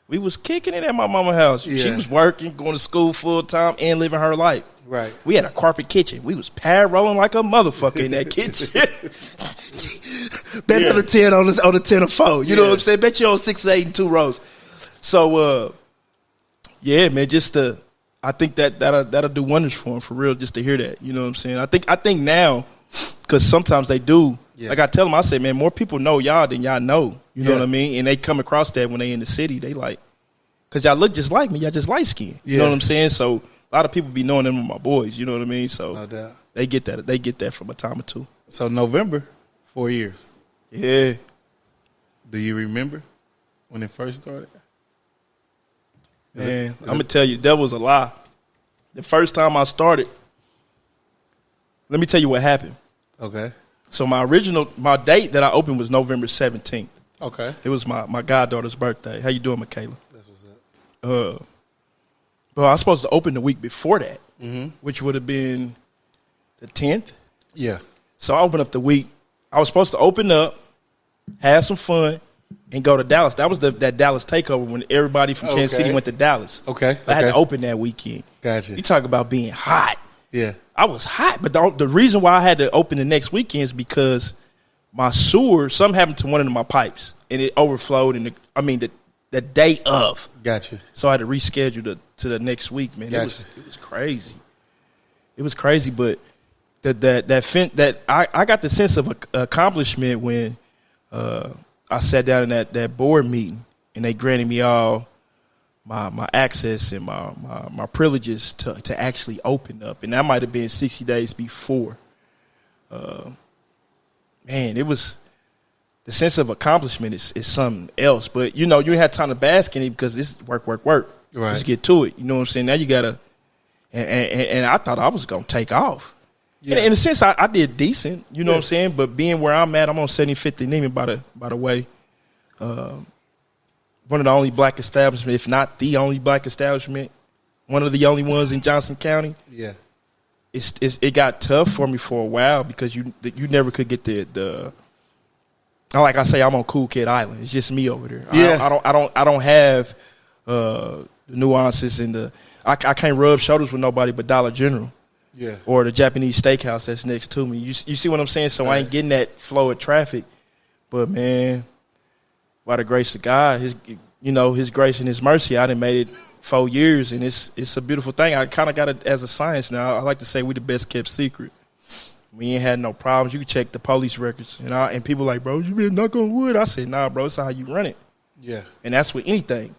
S1: we was kicking it at my mama house.
S3: Yeah.
S1: She was working, going to school full time, and living her life.
S3: Right.
S1: We had a carpet kitchen. We was pad rolling like a motherfucker in that kitchen. Bet another 10 on the 10 or 4. You know what I'm saying? Bet you on 6, 8, and 2 rows. So, yeah, man, I think that'll do wonders for him, for real, just to hear that. You know what I'm saying? I think now, because sometimes they do. Yeah. Like I tell them, I say, man, more people know y'all than y'all know. You know what I mean? And they come across that when they in the city. They like, because y'all look just like me. Y'all just light skinned. You know what I'm saying? So a lot of people be knowing them with my boys. You know what I mean? So
S3: no doubt.
S1: They get that. They get that from a time or two.
S3: So November, 4 years.
S1: Yeah.
S3: Do you remember when it first started?
S1: Man, I'm going to tell you, that was a lie. The first time I started, let me tell you what happened.
S3: Okay.
S1: So my date that I opened was November 17th.
S3: Okay.
S1: It was my goddaughter's birthday. How you doing, Michaela?
S3: That's what's up.
S1: But I was supposed to open the week before that, which would have been the 10th.
S3: Yeah.
S1: So I opened up the week. I was supposed to open up, have some fun, and go to Dallas. That was that Dallas takeover when everybody from Kansas City went to Dallas.
S3: Okay.
S1: I had to open that weekend.
S3: Gotcha.
S1: You talk about being hot.
S3: Yeah.
S1: I was hot, but the reason why I had to open the next weekend is because my sewer, something happened to one of my pipes, and it overflowed. The day of.
S3: Gotcha.
S1: So I had to reschedule to the next week, man.
S3: Gotcha.
S1: It was crazy. It was crazy, but I got the sense of accomplishment when I sat down in that board meeting, and they granted me all my access and my privileges to actually open up, and that might have been 60 days before. Man, it was the sense of accomplishment is something else. But you had time to bask in it because it's work.
S3: Right.
S1: Let's get to it. You know what I'm saying? Now you gotta, and I thought I was gonna take off. Yeah. In a sense, I did decent. You know what I'm saying? But being where I'm at, I'm on 75th and Neiman, by the way. One of the only black establishments, if not the only black establishment, one of the only ones in Johnson County.
S3: Yeah.
S1: It got tough for me for a while because you never could get the like I say, I'm on Cool Kid Island. It's just me over there.
S3: Yeah.
S1: I don't have the nuances and I can't rub shoulders with nobody but Dollar General.
S3: Yeah.
S1: Or the Japanese steakhouse that's next to me. You see what I'm saying? So I ain't getting that flow of traffic. But man, by the grace of God, his grace and his mercy, I done made it 4 years, and it's a beautiful thing. I kind of got it as a science now. I like to say we the best kept secret. We ain't had no problems. You can check the police records, and people like, bro, you been knock on wood. I said, nah, bro, it's how you run it.
S3: Yeah. And
S1: that's with anything.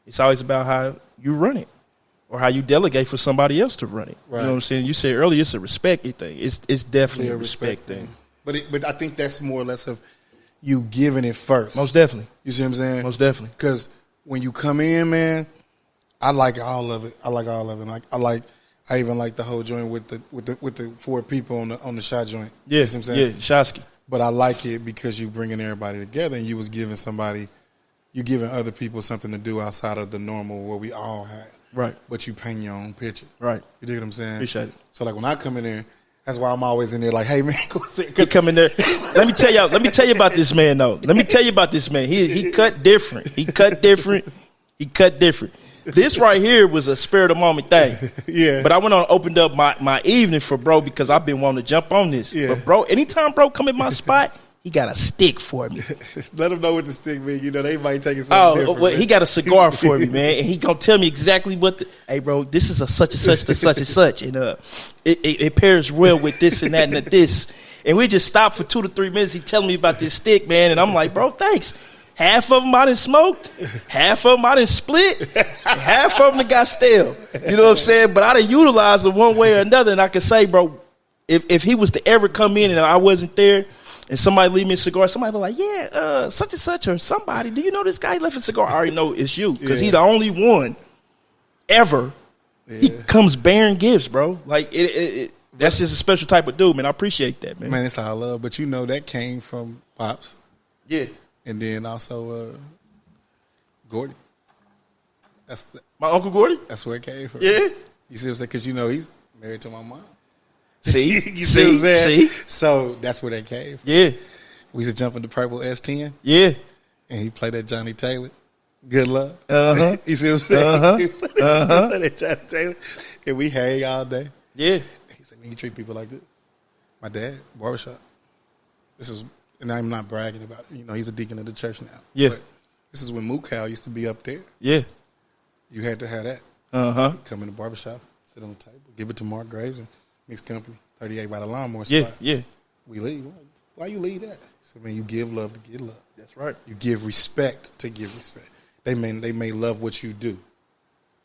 S1: It's always about how you run it or how you delegate for somebody else to run it.
S3: Right.
S1: You know what I'm saying? You said earlier it's a respect thing. It's definitely a respect thing.
S3: But I think that's more or less of you giving it first.
S1: Most definitely.
S3: You see what I'm saying?
S1: Most definitely.
S3: Because when you come in, man, I like all of it. I even like the whole joint with the 4 people on the shot joint.
S1: Yeah,
S3: you see what I'm saying?
S1: Yeah, Shosky.
S3: But I like it because you bringing everybody together, and you giving other people something to do outside of the normal what we all had.
S1: Right.
S3: But you paint your own picture.
S1: Right.
S3: You dig what I'm saying?
S1: Appreciate it.
S3: So like when I come in there, that's why I'm always in there like, hey man, go sit.
S1: He come in there. Let me tell you about this man though. Let me tell you about this man. He cut different. He cut different. This right here was a spur of the moment thing.
S3: Yeah.
S1: But I went on and opened up my evening for bro because I've been wanting to jump on this.
S3: Yeah.
S1: But bro, anytime bro come in my spot, he got a stick for me.
S3: Let them know what the stick means. They might take it something different.
S1: Well, he got a cigar for me, man, and he gonna tell me exactly hey, bro, this is a such and such to such and such, and it pairs well with this and that and this, and we just stopped for 2 to 3 minutes. He telling me about this stick, man, and I'm like, bro, thanks. Half of them I done smoked, half of them I done split, and half of them got stale. You know what I'm saying? But I done utilized them one way or another, and I can say, bro, if he was to ever come in and I wasn't there, and somebody leave me a cigar, somebody be like, yeah, such and such or somebody, do you know this guy left a cigar? I already know it's you because he the only one ever. Yeah. He comes bearing gifts, bro. Like, that's just a special type of dude, man. I appreciate that, man.
S3: Man, it's all love. But that came from Pops.
S1: Yeah.
S3: And then also Gordy.
S1: My Uncle Gordy?
S3: That's where it came from.
S1: Yeah.
S3: You see what I'm saying? Because, he's married to my mom.
S1: See?
S3: You see what I'm saying?
S1: See?
S3: So that's where that came from.
S1: Yeah.
S3: We used to jump in the purple S10.
S1: Yeah.
S3: And he played that Johnny Taylor. Good luck.
S1: Uh-huh.
S3: You see what I'm saying?
S1: Uh-huh.
S3: He played that Johnny Taylor. And we hang all day.
S1: Yeah.
S3: He said, "Man, you treat people like this." My dad, barbershop. And I'm not bragging about it. He's a deacon of the church now.
S1: Yeah.
S3: But this is when Mukau used to be up there.
S1: Yeah.
S3: You had to have that.
S1: Uh-huh.
S3: Come in the barbershop, sit on the table, give it to Mark Graves and mixed company, 38 by the lawnmower
S1: Yeah.
S3: spot.
S1: Yeah.
S3: We leave. Why you leave that? He said, "Man, you give love to get love.
S1: That's right.
S3: You give respect to give respect. They may love what you do."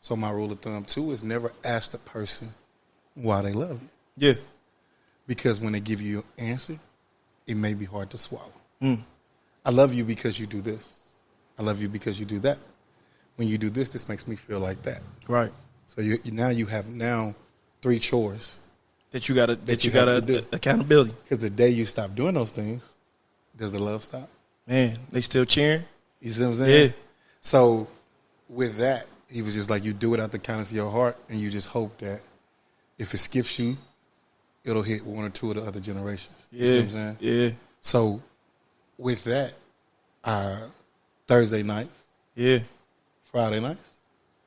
S3: So my rule of thumb, too, is never ask the person why they love you.
S1: Yeah.
S3: Because when they give you an answer, it may be hard to swallow.
S1: I
S3: love you because you do this. I love you because you do that. When you do this makes me feel like that.
S1: Right.
S3: So you have 3 chores
S1: That you gotta
S3: do.
S1: accountability.
S3: Because the day you stop doing those things, does the love stop?
S1: Man, they still cheering.
S3: You see what I'm saying?
S1: Yeah.
S3: So with that, he was just like, you do it out the kindness of your heart, and you just hope that if it skips you, it'll hit 1 or 2 of the other generations.
S1: Yeah.
S3: You see what I'm saying?
S1: Yeah.
S3: So with that, Thursday nights,
S1: Yeah.
S3: Friday nights,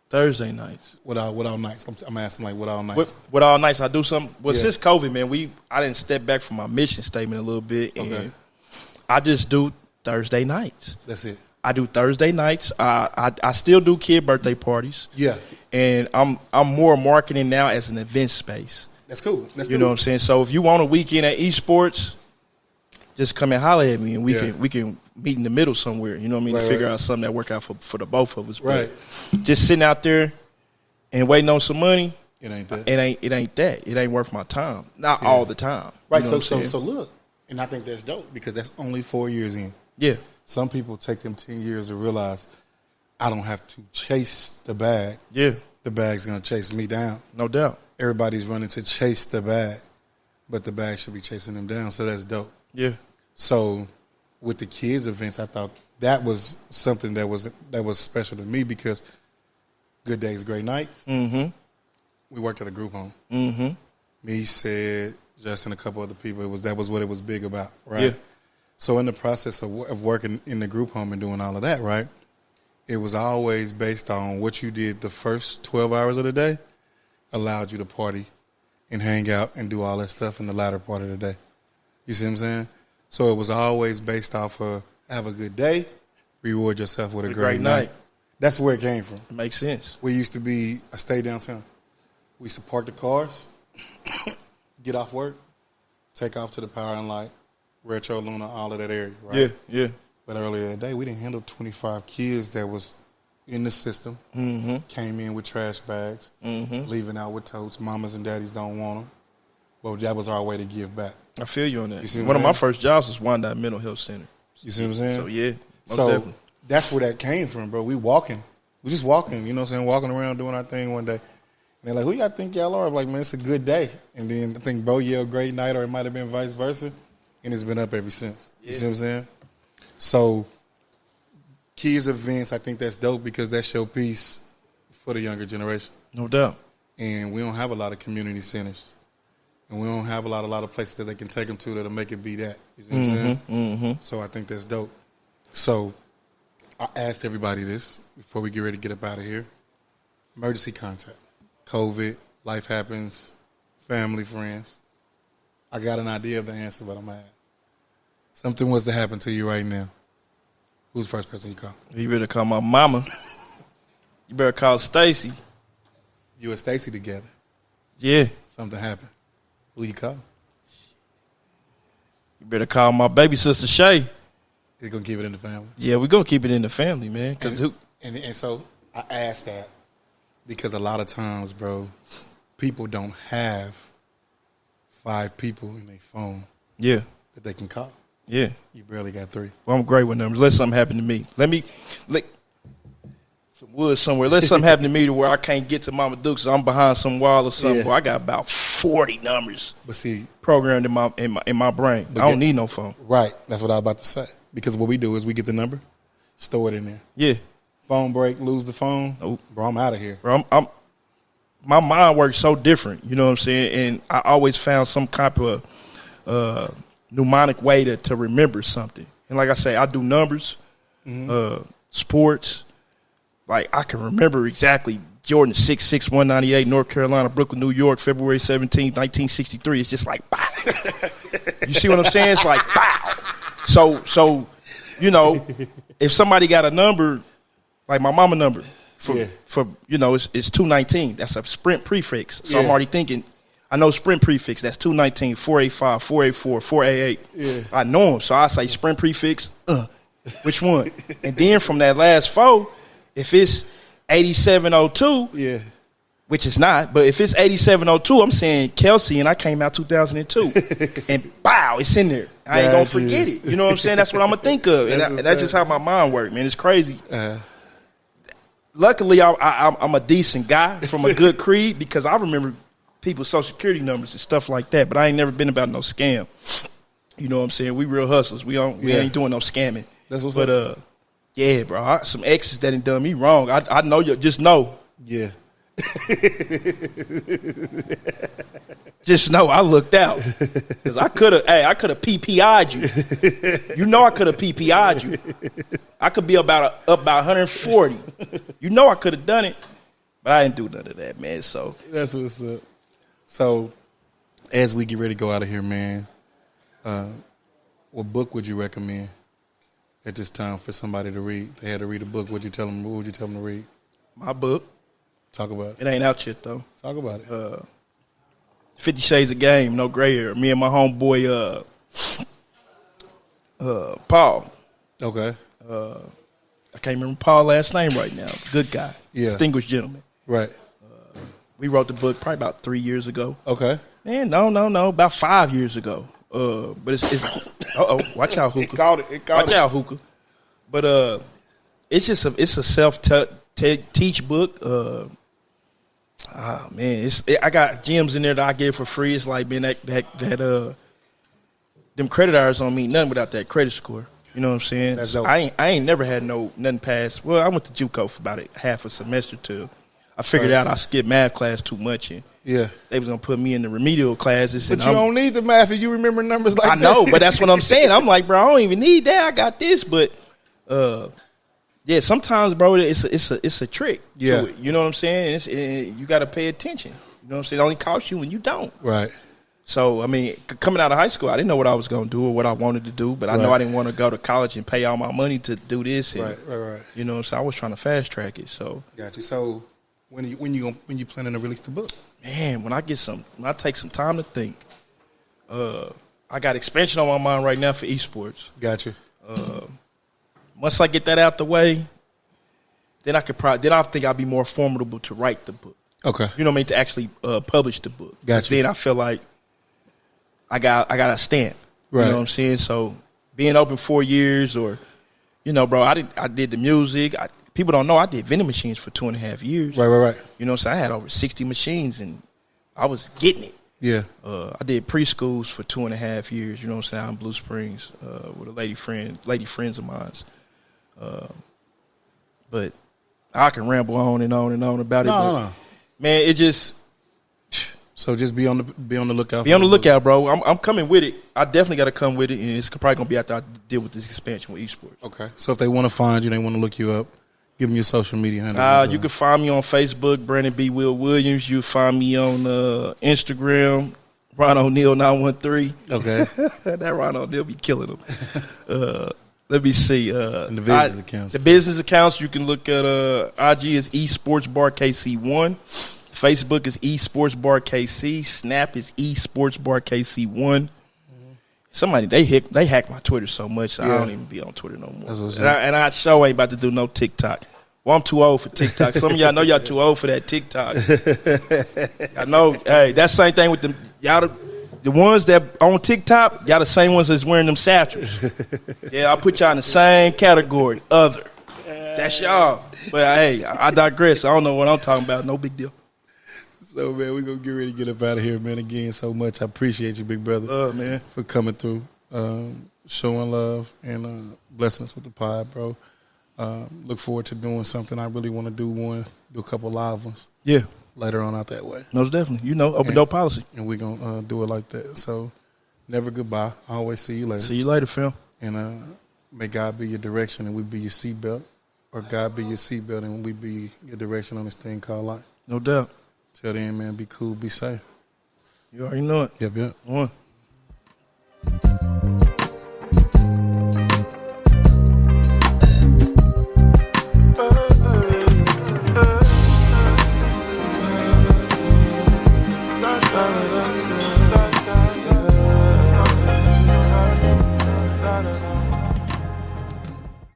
S1: Thursday nights.
S3: what all nights? I'm asking, like, what all nights?
S1: What all nights I do something? Well,
S3: Yeah.
S1: since COVID, man, I didn't step back from my mission statement a little bit, and
S3: Okay.
S1: I just do Thursday nights.
S3: That's it.
S1: I do Thursday nights. I still do kid birthday parties.
S3: Yeah.
S1: And I'm more marketing now as an event space.
S3: That's cool.
S1: You know what I'm saying? So if you want a weekend at esports, just come and holler at me, and we
S3: Yeah.
S1: can meet in the middle somewhere. You know what I mean?
S3: Right,
S1: to figure
S3: right.
S1: out something that work out for the both of us.
S3: Right.
S1: But just sitting out there and waiting on some money,
S3: It ain't that.
S1: it ain't that. It ain't worth my time. Not all the time.
S3: Right.
S1: You know what
S3: So
S1: I'm saying?
S3: so look, and I think that's dope because that's only 4 years in.
S1: Yeah.
S3: Some people take them 10 years to realize I don't have to chase the bag.
S1: Yeah.
S3: The bag's going to chase me down.
S1: No doubt.
S3: Everybody's running to chase the bag, but the bag should be chasing them down. So that's dope.
S1: Yeah.
S3: So with the kids events, I thought that was something that was special to me because GoodDays, GreatNights.
S1: Mm-hmm.
S3: We worked at a group home.
S1: Mm-hmm.
S3: Me, said, Justin, a couple other people. That was what it was big about, right?
S1: Yeah.
S3: So in the process of working in the group home and doing all of that, right, it was always based on what you did the first 12 hours of the day allowed you to party and hang out and do all that stuff in the latter part of the day. You see what I'm saying? So it was always based off of have a good day, reward yourself with a great night. That's where it came from.
S1: It makes sense.
S3: We used to be a stay downtown. We used to park the cars, get off work, take off to the Power and Light, Retro Luna, all of that area, right?
S1: Yeah, yeah.
S3: But earlier that day, we didn't handle 25 kids that was in the system, came in with trash bags, leaving out with totes. Mamas and daddies don't want them. But that was our way to give back.
S1: I feel you on that.
S3: You see what
S1: One
S3: I'm
S1: of my
S3: saying?
S1: first jobs was Wyandotte Mental Health Center.
S3: You see what I'm saying?
S1: So, yeah. Most
S3: So
S1: definitely.
S3: that's where that came from, bro. We just walking, you know what I'm saying, walking around doing our thing one day. And they're like, who y'all think y'all are? I'm like, man, it's a good day. And then I think Bo yelled great night, or it might have been vice versa. And it's been up ever since. You see what I'm saying? So kids events, I think that's dope because that's your piece for the younger generation.
S1: No doubt.
S3: And we don't have a lot of community centers. And we don't have a lot of places that they can take them to that'll make it be that. You see what I'm saying?
S1: Mm-hmm.
S3: So I think that's dope. So I asked everybody this before we get ready to get up out of here. Emergency contact. COVID, life happens, family, friends. I got an idea of the answer, but I'm going to ask. Something was to happen to you right now. Who's the first person you call?
S1: You better call my mama. You better call Stacy.
S3: You and Stacy together.
S1: Yeah.
S3: Something happened. Who you call?
S1: You better call my baby sister Shay.
S3: He's going to keep it in the family.
S1: Yeah, we're going to keep it in the family, man.
S3: And so I asked that because a lot of times, bro, people don't have 5 people in their phone
S1: Yeah.
S3: that they can call.
S1: Yeah.
S3: You barely got 3.
S1: Well, I'm great with numbers. Let something happen to me. Let some wood somewhere. Let something happen to me to where I can't get to Mama Duke's. I'm behind some wall or something.
S3: Yeah.
S1: Well, I got about 40 numbers
S3: But see,
S1: programmed in my brain. I don't need no phone.
S3: right, that's what I was about to say. Because what we do is we get the number, store it in there.
S1: Yeah.
S3: Phone break, lose the phone.
S1: Nope.
S3: Bro, I'm out of here.
S1: Bro, my mind works so different, you know what I'm saying? And I always found some type of mnemonic way to remember something. And like I say, I do numbers, sports. Like, I can remember exactly Jordan 6'6", 198, North Carolina, Brooklyn, New York, February 17th, 1963. It's just like, bow. You see what I'm saying? It's like, bow. So you know, if somebody got a number, like my mama number, for you know, it's 219. That's a Sprint prefix. So I'm already thinking, I know Sprint prefix. That's 219, 485, 484, 488. Yeah. I know them. So I say Sprint prefix, which one? And then from that last four, if it's 8702, which is not, but if it's 8702, I'm saying Kelsey, and I came out 2002. And bow, it's in there. I ain't going to forget it. You know what I'm saying? That's what I'm going to think of. And that's just how my mind works, man. It's crazy. Luckily, I'm a decent guy from a good creed because I remember people's social security numbers and stuff like that, but I ain't never been about no scam. You know what I'm saying? We real hustlers. We ain't doing no scamming. That's what's up. Yeah, bro. Some exes that ain't done me wrong. I know you. Just know. Yeah. Just know I looked out because I could have PPI'd you. You know I could have PPI'd you. I could be up about 140. You know I could have done it, but I didn't do none of that, man. So
S3: that's what's up. So as we get ready to go out of here, man, what book would you recommend at this time for somebody to read? They had to read a book. What would you tell them to read?
S1: My book.
S3: Talk about it.
S1: It ain't out yet, though.
S3: Talk about it.
S1: 50 Shades of Game, no gray hair. Me and my homeboy, Paul.
S3: Okay.
S1: I can't remember Paul's last name right now. Good guy. Yeah. Distinguished gentleman.
S3: Right.
S1: We wrote the book probably about 3 years ago.
S3: Okay.
S1: Man, no. About 5 years ago. But it's watch out, hookah. Watch out, hookah. But it's a self-teach book. Man, I got gems in there that I get for free. It's like, man, that them credit hours don't mean nothing without that credit score. You know what I'm saying?
S3: That's dope.
S1: I ain't never had nothing past. Well, I went to JUCO for about half a semester till I figured out I skipped math class too much, and they was gonna put me in the remedial classes.
S3: But you don't need the math if you remember numbers like that.
S1: I know, but that's what I'm saying. I'm like, bro, I don't even need that. I got this, but yeah, sometimes, bro, it's a trick.
S3: Yeah,
S1: to it. You know what I'm saying? You got to pay attention. You know what I'm saying? It only costs you when you don't.
S3: Right.
S1: So, I mean, coming out of high school, I didn't know what I was going to do or what I wanted to do, but I know I didn't want to go to college and pay all my money to do this. And,
S3: right.
S1: You know, so I was trying to fast track it. So,
S3: got you. So, when you planning to release the book?
S1: Man, when I take some time to think, I got expansion on my mind right now for esports.
S3: Got you.
S1: Once I get that out the way, then I think I'll be more formidable to write the book.
S3: Okay.
S1: You know what I mean? To actually publish the book.
S3: Gotcha.
S1: Then I feel like I got a stamp.
S3: Right.
S1: You know what I'm saying? So being open 4 years, or, you know, bro, I did the music. People don't know I did vending machines for 2.5 years.
S3: Right.
S1: You know what I'm saying? I had over 60 machines and I was getting it.
S3: Yeah.
S1: I did preschools for 2.5 years. You know what I'm saying? Out in Blue Springs with a lady friends of mine. But I can ramble on and on and on about it. No. Man, it just.
S3: So just be on the lookout.
S1: Be on the lookout, bro. I'm coming with it. I definitely got to come with it, and it's probably gonna be after I deal with this expansion with esports.
S3: Okay. So if they want to find you, they want to look you up, give them your social media handles.
S1: You can find me on Facebook, Brandon B. Will Williams. You find me on Instagram, Ron O'Neal 913.
S3: Okay.
S1: That Ron O'Neal be killing them. Let me see.
S3: And the business accounts.
S1: The business accounts, you can look at IG is eSports Bar KC1. Facebook is eSports Bar KC. Snap is eSports Bar KC1. Somebody, they hack my Twitter so much, I don't even be on Twitter no more. And I sure ain't about to do no TikTok. Well, I'm too old for TikTok. Some of y'all know y'all too old for that TikTok. I know, hey, that's the same thing with them. Y'all, the ones that on TikTok, y'all the same ones that's wearing them satchels. Yeah, I'll put y'all in the same category, other. That's y'all. But, hey, I digress. I don't know what I'm talking about. No big deal.
S3: So, man, we're going to get ready to get up out of here, man. Again, so much. I appreciate you, big brother.
S1: Man.
S3: For coming through. showing love and blessing us with the pod, bro. Look forward to doing something I really want to do. Do a couple live ones.
S1: Yeah.
S3: Later on out that way.
S1: Most definitely. Open door policy.
S3: And we're going to do it like that. So never goodbye. I always see you later.
S1: See you later, Phil.
S3: And may God be your direction and we be your seatbelt. Or God be your seatbelt and we be your direction on this thing called life.
S1: No doubt.
S3: Till then, man, be cool, be safe.
S1: You already know it.
S3: Yep.
S1: One.